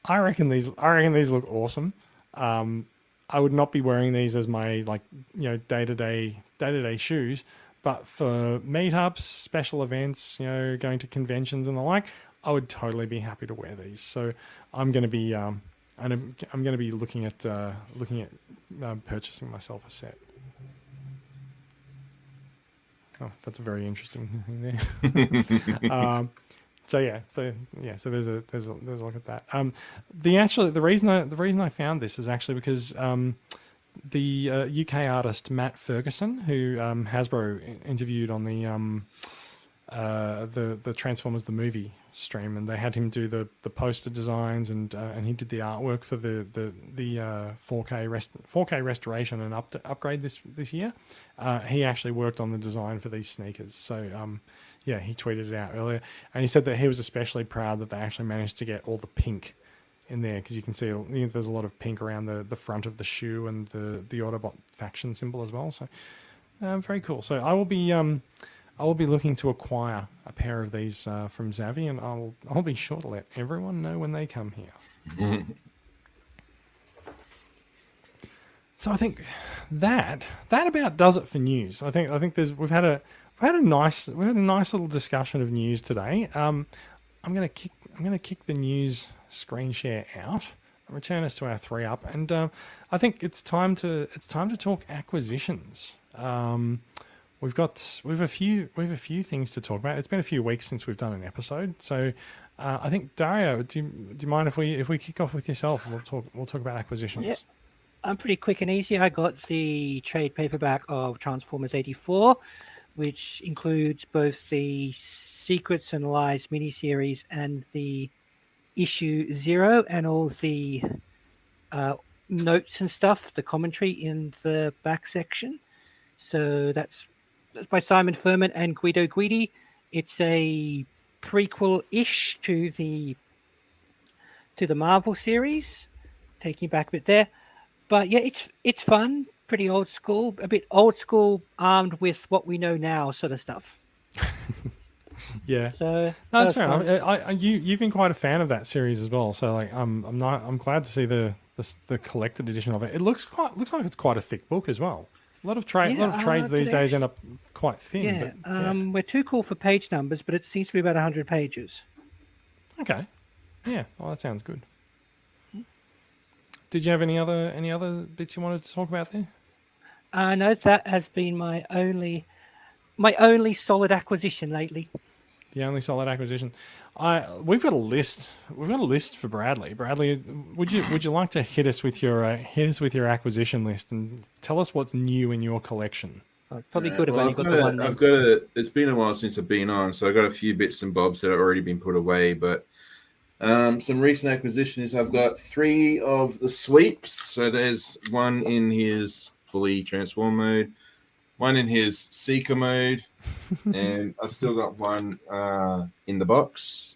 I reckon these look awesome. I would not be wearing these as my day-to-day shoes, but for meetups, special events, going to conventions and the like, I would totally be happy to wear these. So I'm going to be looking at purchasing myself a set. Oh, that's a very interesting thing there. So there's a look at that. The reason I found this is actually because the UK artist Matt Ferguson, who Hasbro interviewed on the Transformers the movie stream, and they had him do the poster designs and he did the artwork for the 4K restoration and upgrade this year. He actually worked on the design for these sneakers. So he tweeted it out earlier, and he said that he was especially proud that they actually managed to get all the pink in there, because you can see there's a lot of pink around the front of the shoe and the Autobot faction symbol as well. So very cool. So I will be looking to acquire a pair of these from Zavvi, and I'll be sure to let everyone know when they come here. So I think that about does it for news. I think we've had a nice little discussion of news today. I'm gonna kick the news screen share out, return us to our 3-up, and I think it's time to talk acquisitions. We've a few things to talk about. It's been a few weeks since we've done an episode, so I think Dario, do you mind if we kick off with yourself? We'll talk about acquisitions. Yeah, I'm pretty quick and easy. I got the trade paperback of Transformers 84, which includes both the Secrets and Lies miniseries and the issue 0, and all the notes and stuff, the commentary in the back section. So that's by Simon Furman and Guido Guidi. It's a prequel-ish to the Marvel series, taking back a bit there. But yeah, it's fun, pretty old school, a bit old school, armed with what we know now, sort of stuff. Yeah, so no, that's fair enough. You've been quite a fan of that series as well, so like I'm glad to see the collected edition of it. It looks like it's quite a thick book as well. A lot of trades these days end up quite thin. Yeah, but, we're too cool for page numbers, but it seems to be about 100 pages. Okay, yeah, well that sounds good. Did you have any other bits you wanted to talk about there? No, that has been my only solid acquisition lately. The only solid acquisition. We've got a list. We've got a list for Bradley. Bradley, would you like to hit us with your acquisition list and tell us what's new in your collection? Probably good if you got the one. I've got it's been a while since I've been on, so I've got a few bits and bobs that have already been put away. But some recent acquisitions. I've got 3 of the sweeps. So there's one in his fully transform mode, one in his Seeker mode, and I've still got one in the box.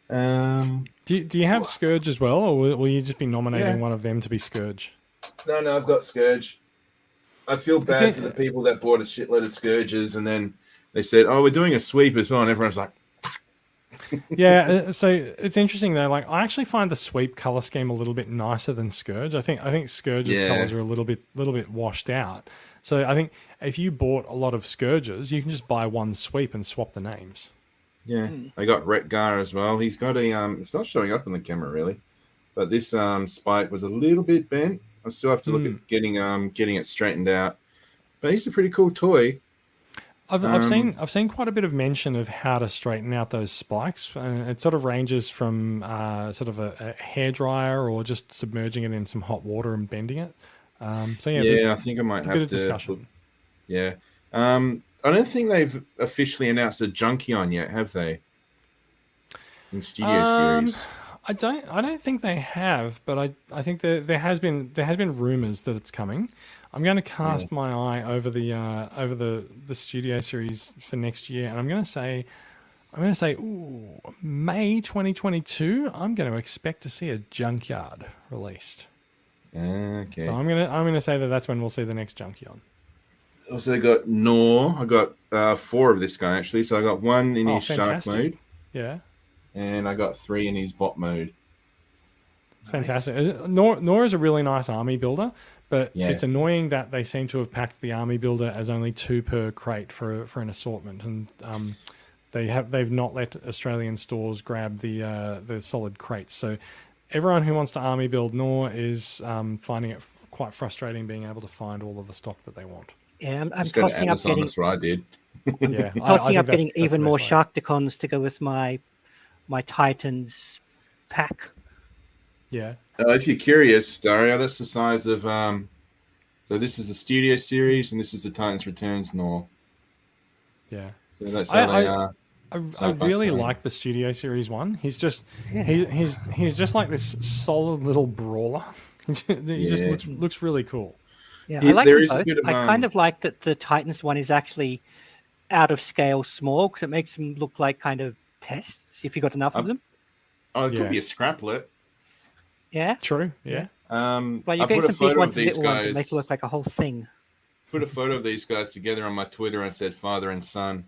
Do you have Scourge as well, or will you just be nominating one of them to be Scourge? No, I've got Scourge. I feel bad for the people that bought a shitload of Scourges, and then they said, "Oh, we're doing a sweep as well," and everyone's like, yeah, so it's interesting though. Like, I actually find the sweep color scheme a little bit nicer than Scourge. I think Scourge's colors are a little bit washed out. So I think if you bought a lot of Scourges, you can just buy one sweep and swap the names. Yeah, I got Retgar as well. He's got a it's not showing up on the camera really, but this spike was a little bit bent. I still have to look at getting it straightened out. But he's a pretty cool toy. I've seen quite a bit of mention of how to straighten out those spikes. It sort of ranges from sort of a hairdryer or just submerging it in some hot water and bending it. So yeah, I think I might have to discussion. Yeah, I don't think they've officially announced a Junkion yet, have they? In Studio Series, I don't think they have, but I think there has been rumors that it's coming. I'm going to cast my eye over the studio series for next year, and I'm going to say, ooh, May 2022. I'm going to expect to see a Junkyard released. Okay. So I'm gonna say that's when we'll see the next Junkyard. Also got Nor. I got 4 of this guy actually. So I got 1 in his shark mode. Yeah. And I got 3 in his bot mode. It's fantastic. Nor is a really nice army builder, but it's annoying that they seem to have packed the army builder as only 2 per crate for an assortment, and they've not let Australian stores grab the solid crates. So everyone who wants to army build Nor is finding it quite frustrating being able to find all of the stock that they want. Yeah, I'm tossing up getting. That's what I did. Yeah, tossing up getting even more Sharkticons to go with my Titans pack. Yeah. If you're curious, Dario, that's the size of. So this is the Studio Series, and this is the Titans Returns Nor. Yeah. So that's how they are. I really like the Studio Series one. He's just he's just like this solid little brawler. He just looks really cool. Yeah, I like them both. I kind of like that the Titans one is actually out of scale small because it makes them look like kind of pests if you got enough of them. Oh, it could be a scraplet. Yeah. True. Yeah. But you get some big ones and little ones that make it look like a whole thing. Put a photo of these guys together on my Twitter and said father and son.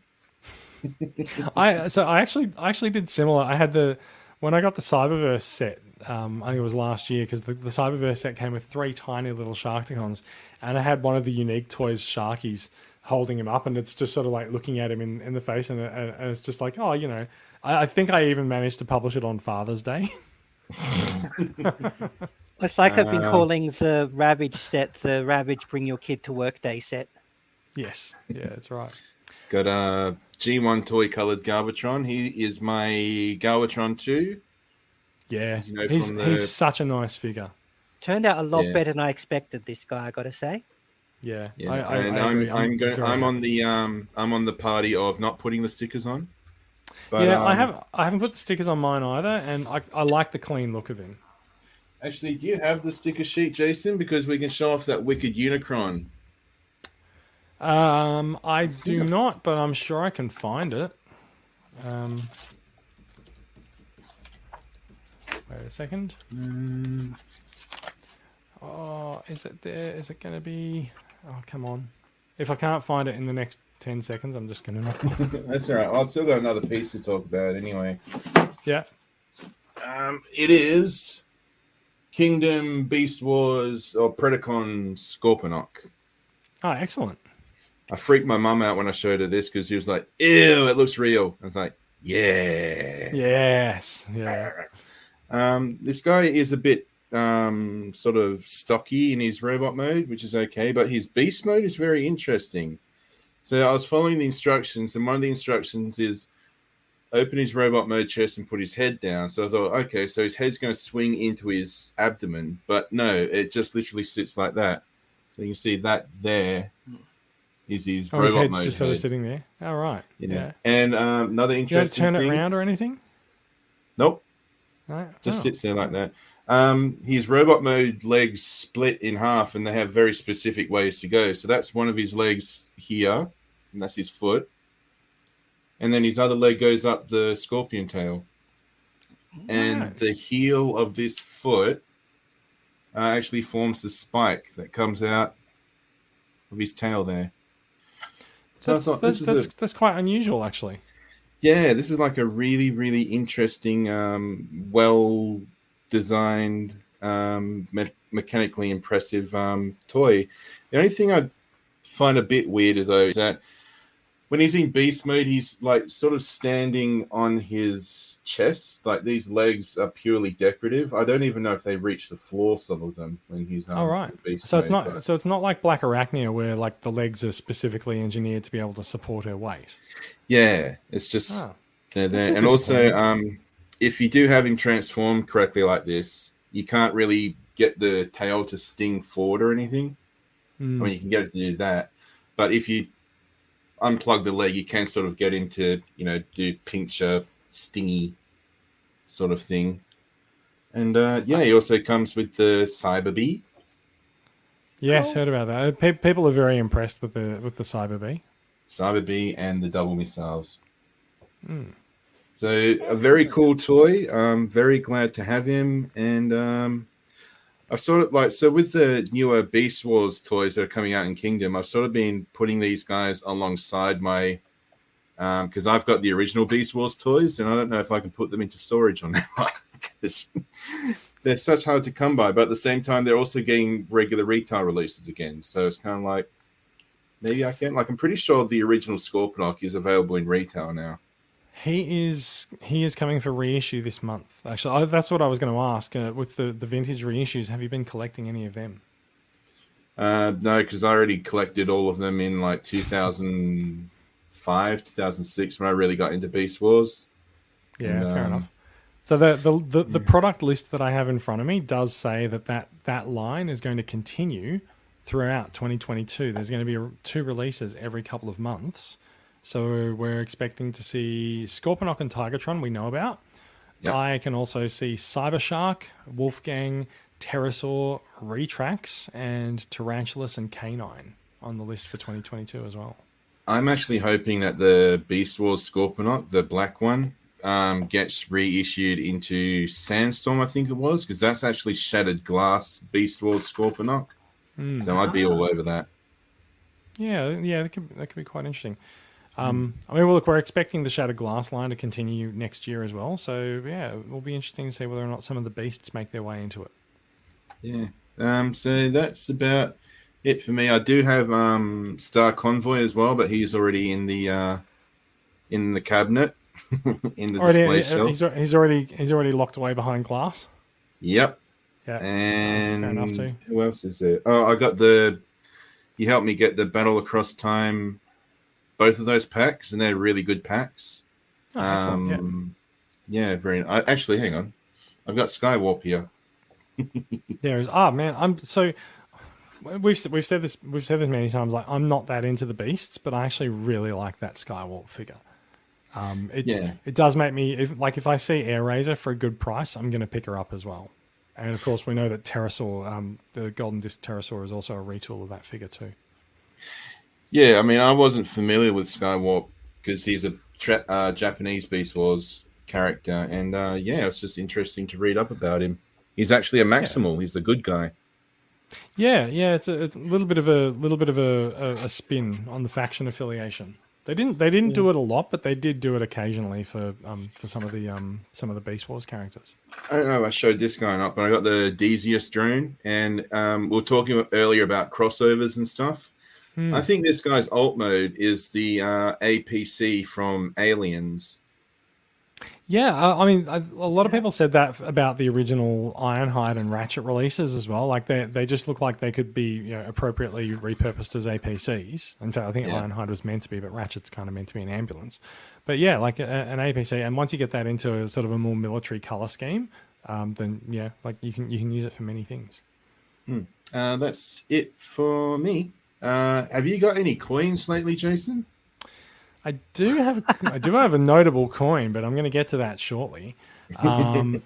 I actually did similar. I had when I got the Cyberverse set. I think it was last year because the Cyberverse set came with 3 tiny little Sharkticons, and I had one of the unique toys Sharkies holding him up, and it's just sort of like looking at him in the face, and it's just like, oh, you know, I think I even managed to publish it on Father's Day. It's like I've been calling the Ravage set the Ravage Bring Your Kid to Work Day set. Yes, yeah, that's right. Got a G1 toy colored Galvatron. He is my Galvatron 2. Yeah, he's such a nice figure. Turned out a lot better than I expected. This guy, I got to say. Yeah, I'm on the party of not putting the stickers on. But, I haven't put the stickers on mine either, and I like the clean look of him. Actually, do you have the sticker sheet, Jason? Because we can show off that wicked Unicron. I do not, but I'm sure I can find it. Wait a second. Oh, is it there? Is it going to be... Oh, come on. If I can't find it in the next 10 seconds, I'm just going to... That's all right. I've still got another piece to talk about anyway. Yeah. It is Kingdom Beast Wars or Predacon Scorponok. Oh, excellent. I freaked my mum out when I showed her this because she was like, ew, it looks real. I was like, yeah. Yes. Yeah. This guy is a bit sort of stocky in his robot mode, which is okay, but his beast mode is very interesting. So I was following the instructions, and one of the instructions is open his robot mode chest and put his head down. So I thought, okay, so his head's going to swing into his abdomen, but no, it just literally sits like that. So you can see that there is his robot his head's mode just sort of sitting there. Oh, right. Yeah. And another interesting thing... You don't turn thing... it around or anything? Nope. No? Just sits there like that. His robot mode legs split in half, and they have very specific ways to go. So that's one of his legs here, and that's his foot. And then his other leg goes up the scorpion tail. And the heel of this foot actually forms the spike that comes out of his tail there. So that's quite unusual, actually. Yeah, this is like a really, really interesting, well-designed, mechanically impressive toy. The only thing I find a bit weird, though, is that when he's in beast mode, he's like sort of standing on his chest. Like these legs are purely decorative. I don't even know if they reach the floor, some of them, when he's beast so mode. It's not like Black Arachnia where like the legs are specifically engineered to be able to support her weight. Yeah, it's just they're there. And also, if you do have him transformed correctly like this, you can't really get the tail to sting forward or anything. I mean, you can get it to do that, but if you unplug the leg, you can sort of get into, do pincher, stingy sort of thing. And he also comes with the Cyberbee. Yes, heard about that. People are very impressed with the Cyberbee. And the double missiles. So a very cool toy. I'm very glad to have him, and I've sort of with the newer Beast Wars toys that are coming out in Kingdom, I've sort of been putting these guys alongside my because I've got the original Beast Wars toys, and I don't know if I can put them into storage or not because they're such hard to come by. But at the same time, they're also getting regular retail releases again, so it's kind of like maybe I can. Like I'm pretty sure the original Scorponok is available in retail now. He is coming for reissue this month. Actually, that's what I was going to ask. With the vintage reissues, have you been collecting any of them? No, because I already collected all of them in like 2005, 2006 when I really got into Beast Wars. Yeah, fair enough. So the product list that I have in front of me does say that line is going to continue throughout 2022. There's going to be 2 releases every couple of months. So we're expecting to see Scorponok and Tigertron we know about. Yep. I can also see Cybershark, Wolfgang, Pterosaur, Retrax, and Tarantulas and Canine on the list for 2022 as well. I'm actually hoping that the Beast Wars Scorponok, the black one, gets reissued into Sandstorm, I think it was, because that's actually Shattered Glass Beast Wars Scorponok. So I'd be all over that. Yeah, that could be quite interesting. I mean, well, look, we're expecting the Shattered Glass line to continue next year as well. So, yeah, it will be interesting to see whether or not some of the beasts make their way into it. Yeah. So that's about it for me. I do have Star Convoy as well, but he's already in the cabinet, in the display shelf. He's already locked away behind glass. Yep. Yeah. And fair enough too. Who else is there? Oh, I got you helped me get the Battle Across Time. Both of those packs, and they're really good packs. Oh, excellent. Yeah, very. Actually, hang on, I've got Skywarp here. There is. Oh man, I'm so. We've said this many times. Like I'm not that into the beasts, but I actually really like that Skywarp figure. It does make me if I see Air Razor for a good price, I'm going to pick her up as well. And of course, we know that Pterosaur, the Golden Disc Pterosaur, is also a retool of that figure too. Yeah, I mean, I wasn't familiar with Skywarp because he's a Japanese Beast Wars character, and it's just interesting to read up about him. He's actually a Maximal. Yeah. He's the good guy. Yeah, it's a little bit of a spin on the faction affiliation. They didn't do it a lot, but they did do it occasionally for some of the Beast Wars characters. I don't know if I showed this guy up, but I got the Decius drone, and we were talking earlier about crossovers and stuff. I think this guy's alt mode is the APC from Aliens. Yeah, I mean, a lot of people said that about the original Ironhide and Ratchet releases as well. Like they just look like they could be appropriately repurposed as APCs. In fact, I think Ironhide was meant to be, but Ratchet's kind of meant to be an ambulance. But yeah, like an APC, and once you get that into a sort of a more military color scheme, then like you can use it for many things. That's it for me. Have you got any coins lately, Jason? I do have a notable coin, but I'm going to get to that shortly. A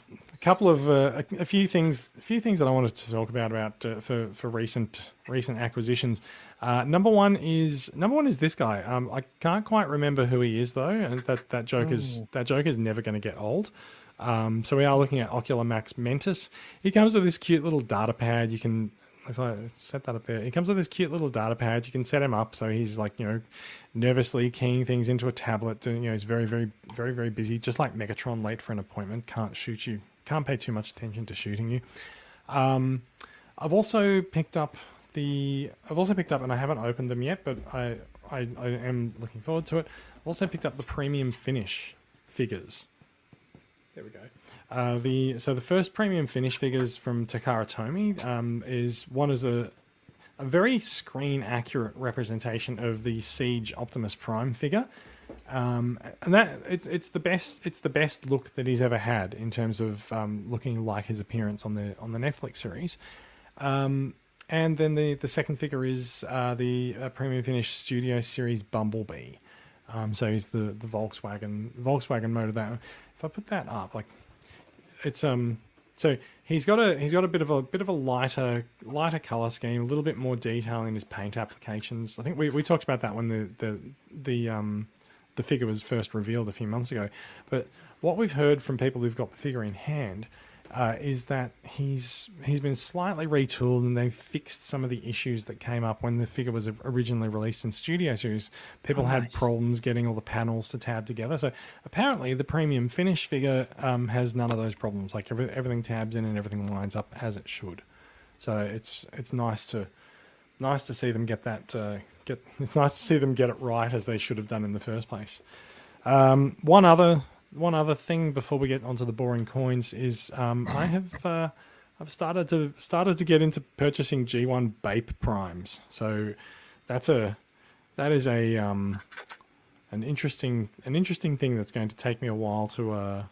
few things that I wanted to talk about for recent acquisitions. Number one is this guy. I can't quite remember who he is though, and that joke is never going to get old. So we are looking at Ocular Max Mentis. He comes with this cute little data pad. You can. If I set that up there, he comes with this cute little data pad. You can set him up so he's nervously keying things into a tablet. He's very, very, very, very busy, just like Megatron, late for an appointment. Can't shoot you. Can't pay too much attention to shooting you. I've also picked up, and I haven't opened them yet, but I am looking forward to it. I've also picked up the premium finish figures. There we go. The first premium finish figures from Takara Tomy is a very screen accurate representation of the Siege Optimus Prime figure, and that it's the best look that he's ever had in terms of looking like his appearance on the Netflix series. And then the second figure is the premium finish Studio Series Bumblebee. So he's the Volkswagen mode of that. If I put that up, like it's So he's got a bit of a lighter color scheme, a little bit more detail in his paint applications. I think we talked about that when the figure was first revealed a few months ago. But what we've heard from people who've got the figure in hand is that he's been slightly retooled, and they've fixed some of the issues that came up when the figure was originally released in Studio Series. People had problems getting all the panels to tab together. So apparently the premium finish figure has none of those problems. Like everything tabs in and everything lines up as it should. So it's nice to see them get that it's nice to see them get it right as they should have done in the first place. One other thing before we get onto the boring coins is I've started to get into purchasing G1 Bape primes. So that is an interesting thing that's going to take me a while to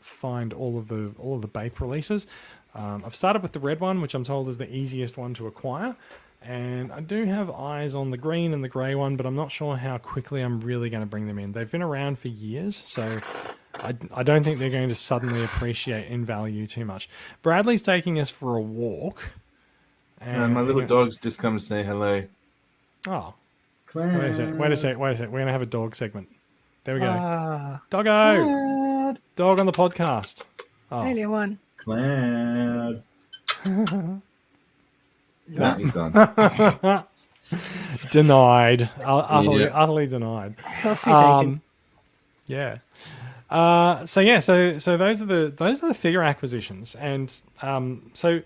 find all of the Bape releases. I've started with the red one, which I'm told is the easiest one to acquire. And I do have eyes on the green and the grey one, but I'm not sure how quickly I'm really going to bring them in. They've been around for years, so I don't think they're going to suddenly appreciate in value too much. Bradley's taking us for a walk. And my little dog's just come to say hello. Oh. Wait a sec. We're going to have a dog segment. There we go. Doggo! Dog on the podcast. Oh. Hey, little one. Cloud. No, he's done. Denied. Utterly denied. Yeah. So those are the figure acquisitions, and so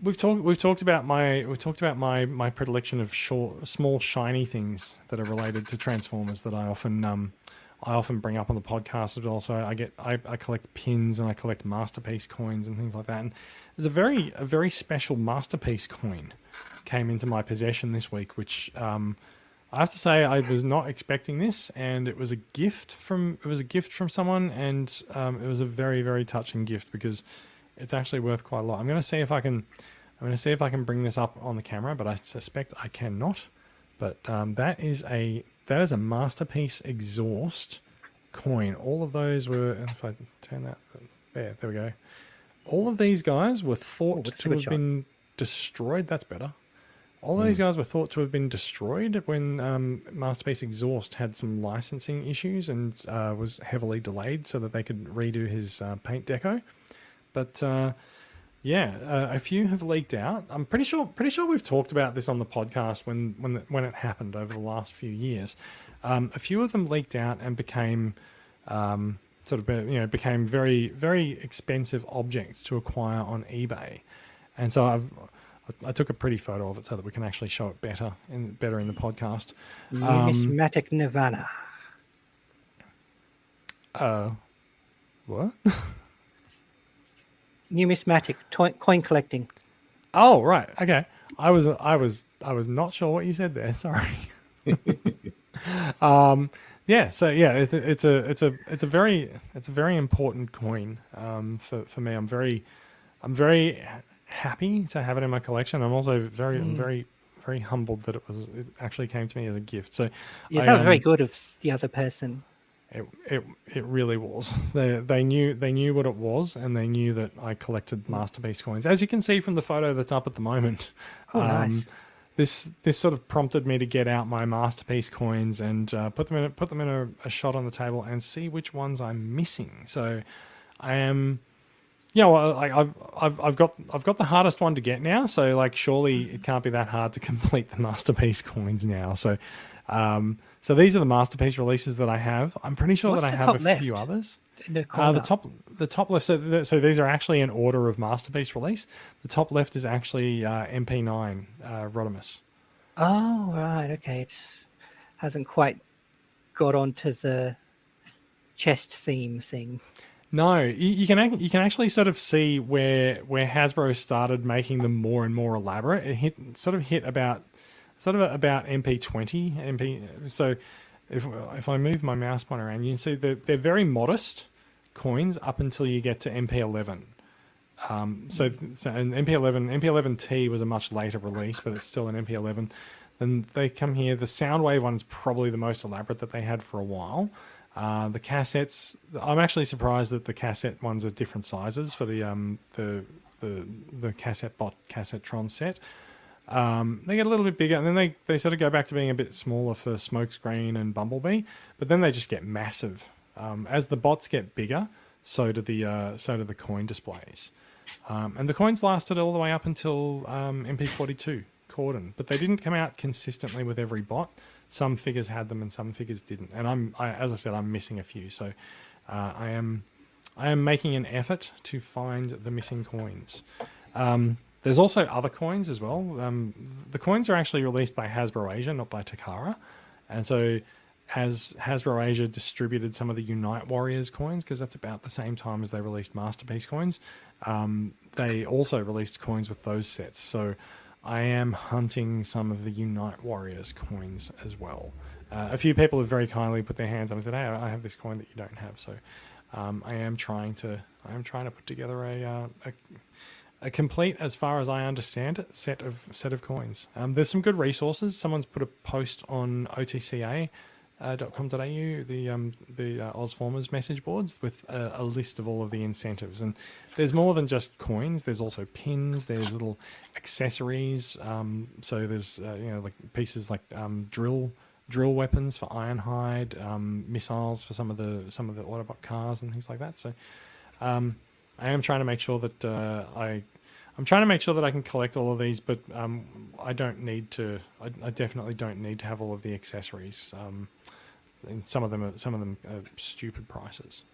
we've talked about my predilection of small shiny things that are related to Transformers that I often bring up on the podcast as well. So I collect pins and I collect masterpiece coins and things like that. And there's a very special masterpiece coin came into my possession this week, which I have to say I was not expecting this, and it was a gift from someone, and it was a very, very touching gift because it's actually worth quite a lot. I'm going to see if I can bring this up on the camera, but I suspect I cannot. But that is a masterpiece exhaust coin. All of those were, if I turn that there we go. All of these guys were thought to have been destroyed. That's better. All of these guys were thought to have been destroyed when Masterpiece Exhaust had some licensing issues and was heavily delayed so that they could redo his paint deco. But a few have leaked out. I'm pretty sure we've talked about this on the podcast when it happened over the last few years. A few of them leaked out and became became very, very expensive objects to acquire on eBay. And so I took a pretty photo of it so that we can actually show it better in the podcast. Numismatic Nirvana. What? Numismatic coin collecting. Oh, right. Okay. I was not sure what you said there. Sorry. It's a very important coin for me. I'm very happy to have it in my collection. I'm also very humbled that it actually came to me as a gift. So that was very good of the other person. It really was. They knew what it was, and they knew that I collected masterpiece coins. As you can see from the photo that's up at the moment. Nice. This sort of prompted me to get out my masterpiece coins and put them in a shot on the table and see which ones I'm missing. So I am, I've got the hardest one to get now. So like surely it can't be that hard to complete the masterpiece coins now. So so these are the masterpiece releases that I have. I'm pretty sure that I have a few others. The top left. So these are actually in order of masterpiece release. The top left is actually MP9 Rodimus. Oh right, okay. It hasn't quite got onto the chest theme thing. No, you can actually sort of see where Hasbro started making them more and more elaborate. It hit about MP20. So if I move my mouse pointer around, you can see that they're very modest coins up until you get to MP11. And MP11T was a much later release, but it's still an MP11. Then they come here. The Soundwave one's probably the most elaborate that they had for a while. The cassettes, I'm actually surprised that the cassette ones are different sizes for the Cassettron set. They get a little bit bigger, and then they sort of go back to being a bit smaller for Smokescreen and Bumblebee, but then they just get massive. As the bots get bigger, so do the coin displays. And the coins lasted all the way up until MP42 Cordon, but they didn't come out consistently with every bot. Some figures had them and some figures didn't. And as I said, I'm missing a few. So I am making an effort to find the missing coins. There's also other coins as well. The coins are actually released by Hasbro Asia, not by Takara. And so as Hasbro Asia distributed some of the Unite Warriors coins, because that's about the same time as they released Masterpiece coins, they also released coins with those sets. So I am hunting some of the Unite Warriors coins as well. A few people have very kindly put their hands up and said, "Hey, I have this coin that you don't have." So I am trying to put together a complete, as far as I understand it, set of coins. There's some good resources. Someone's put a post on OTCA.com.au, the Ozformers message boards, with a list of all of the incentives. And there's more than just coins. There's also pins. There's little accessories. So there's like pieces like drill weapons for Ironhide, missiles for some of the Autobot cars and things like that. So I am trying to make sure that I'm trying to make sure that I can collect all of these, but I don't need to. I definitely don't need to have all of the accessories. And some of them are stupid prices.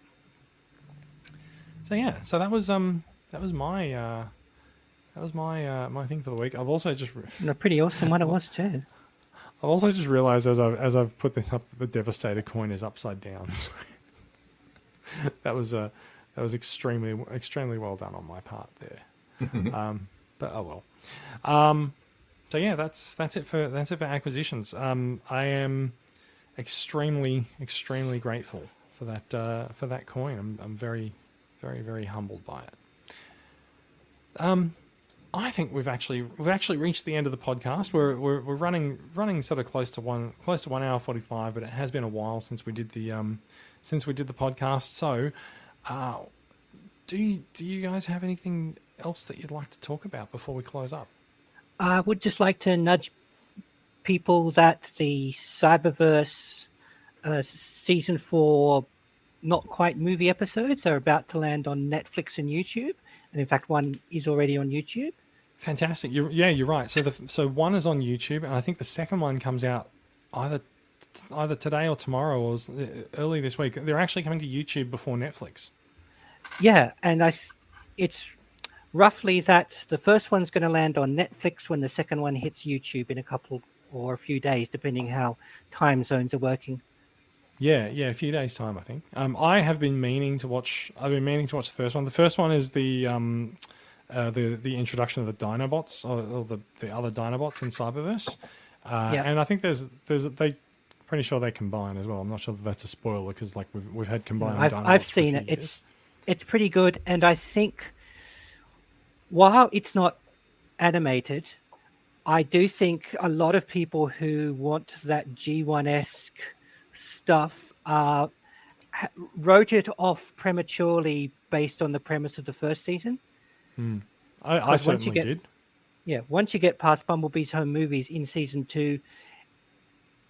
So yeah, so that was my thing for the week. I've also just a pretty awesome one it was too. I've also just realised as I've put this up, that the Devastator coin is upside down. So that was extremely well done on my part there. But oh well. So yeah, that's it for acquisitions. I am extremely grateful for that coin. I'm very humbled by it. I think we've actually reached the end of the podcast. We're running sort of close to 1 hour 45, but it has been a while since we did the podcast. So, do you guys have anything else that you'd like to talk about before we close up? I would just like to nudge people that the Cyberverse season 4 not quite movie episodes are about to land on Netflix and YouTube, and in fact one is already on YouTube. Fantastic. You're right. So one is on YouTube, and I think the second one comes out either today or tomorrow or early this week. They're actually coming to YouTube before Netflix. Yeah, and it's roughly that the first one's going to land on Netflix when the second one hits YouTube in a couple or a few days, depending how time zones are working. Yeah, a few days' time, I think. I have been meaning to watch. I've been meaning to watch the first one. The first one is the introduction of the Dinobots or the other Dinobots in Cyberverse, and I think there's they pretty sure they combine as well. I'm not sure that that's a spoiler because like we've had combining Dinobots. I've seen it. It's pretty good, and I think while it's not animated, I do think a lot of people who want that G1-esque stuff wrote it off prematurely based on the premise of the first season. I certainly did. Yeah, once you get past Bumblebee's home movies in season 2,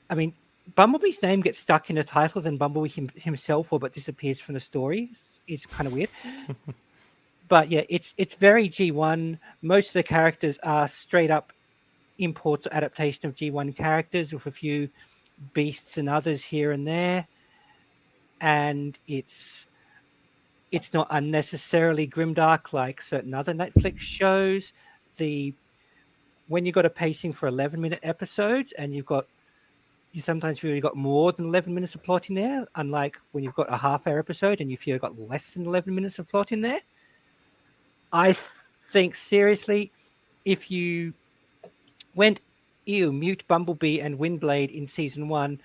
I mean, Bumblebee's name gets stuck in a title, then Bumblebee himself all but disappears from the story. It's kind of weird. But yeah, it's very G1. Most of the characters are straight up imports or adaptation of G1 characters with a few beasts and others here and there. And it's not unnecessarily grimdark like certain other Netflix shows. When you've got a pacing for 11-minute episodes and you sometimes feel you've got more than 11 minutes of plot in there, unlike when you've got a half-hour episode and you feel you've got less than 11 minutes of plot in there. I think, seriously, if you went, mute Bumblebee and Windblade in season 1,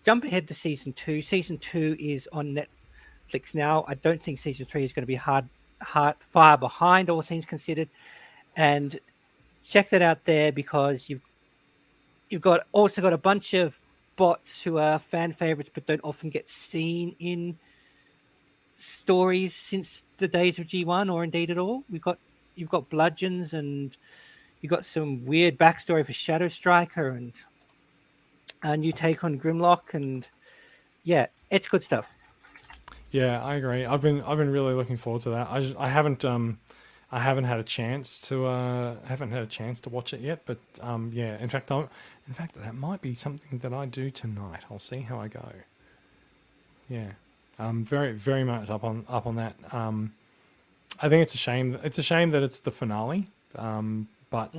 jump ahead to season 2. Season 2 is on Netflix now. I don't think season 3 is going to be far behind, all things considered. And check that out there because you've also got a bunch of bots who are fan favorites but don't often get seen in stories since the days of G1 or indeed at all. You've got Bludgeons, and you've got some weird backstory for Shadow Striker, and a new take on Grimlock, and yeah, it's good stuff. Yeah, I agree. I've been really looking forward to that. I haven't had a chance to watch it yet, but yeah. In fact, that might be something that I do tonight. I'll see how I go. Yeah, very very much up on that. I think it's a shame. It's a shame that it's the finale, but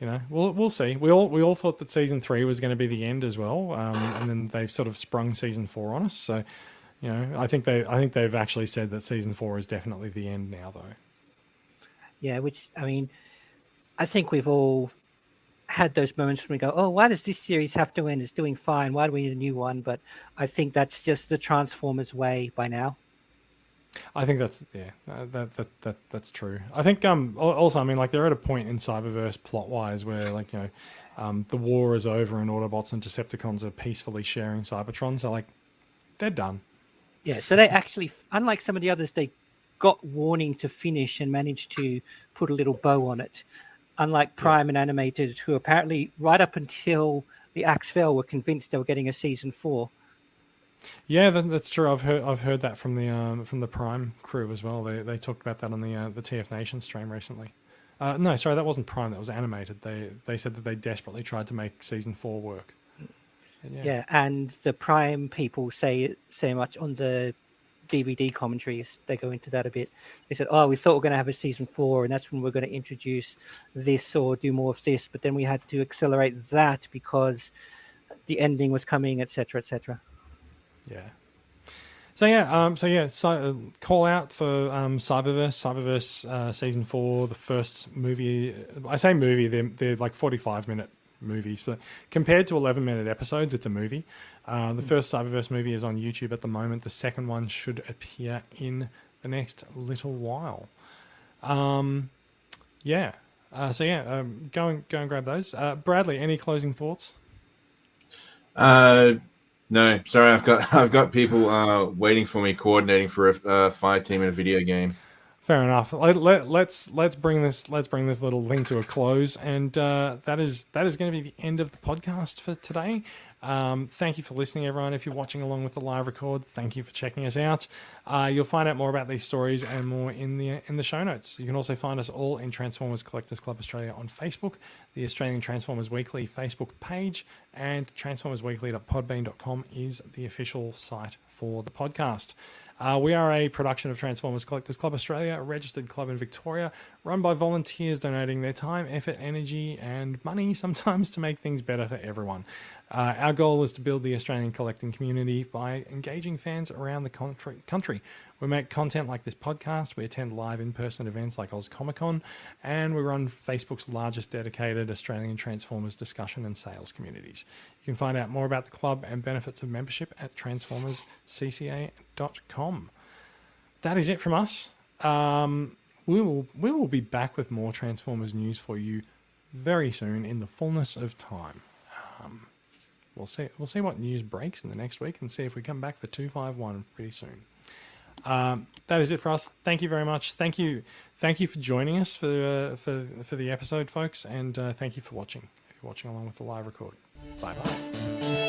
you know, we'll see. We all thought that season 3 was going to be the end as well, and then they've sort of sprung season 4 on us. So, you know, I think they've actually said that season 4 is definitely the end now, though. Yeah, which, I mean, I think we've all had those moments when we go, oh, why does this series have to end? It's doing fine. Why do we need a new one? But I think that's just the Transformers way by now. I think that's that's true. I think also, I mean, like, they're at a point in Cyberverse plot wise where, like, you know, the war is over and Autobots and Decepticons are peacefully sharing Cybertron. So, like, they're done. Yeah, so they actually, unlike some of the others, they got warning to finish and managed to put a little bow on it. Unlike Prime and Animated, who apparently right up until the axe fell were convinced they were getting a season 4. Yeah, that's true. I've heard that from the Prime crew as well. They talked about that on the TF Nation stream recently. No, sorry, that wasn't Prime. That was Animated. They said that they desperately tried to make season 4 work. Yeah, and the Prime people say much on the DVD commentaries. They go into that a bit. They said, "Oh, we thought we were going to have a season 4, and that's when we're going to introduce this or do more of this, but then we had to accelerate that because the ending was coming, etc., etc." Yeah. So call out for Cyberverse season 4, the first movie. I say movie, they're like 45-minute movies, but compared to 11-minute episodes, it's a movie. The first Cyberverse movie is on YouTube at the moment. The second one should appear in the next little while. Go and grab those. Bradley, any closing thoughts? No, sorry, I've got people waiting for me, coordinating for a fight team in a video game. Fair enough. Let's bring this little thing to a close, and that is going to be the end of the podcast for today. Thank you for listening, everyone. If you're watching along with the live record, thank you for checking us out. You'll find out more about these stories and more in the show notes. You can also find us all in Transformers Collectors Club Australia on Facebook, the Australian Transformers Weekly Facebook page, and transformersweekly.podbean.com is the official site for the podcast. We are a production of Transformers Collectors Club Australia, a registered club in Victoria, run by volunteers donating their time, effort, energy, and money sometimes to make things better for everyone. Our goal is to build the Australian collecting community by engaging fans around the country. We make content like this podcast, we attend live in-person events like Oz Comic Con, and we run Facebook's largest dedicated Australian Transformers discussion and sales communities. You can find out more about the club and benefits of membership at transformerscca.com. That is it from us. We will be back with more Transformers news for you very soon in the fullness of time. We'll see what news breaks in the next week and see if we come back for 251 pretty soon. That is it for us. Thank you very much. Thank you for joining us for the episode, folks, and thank you for watching. If you're watching along with the live record. Bye bye.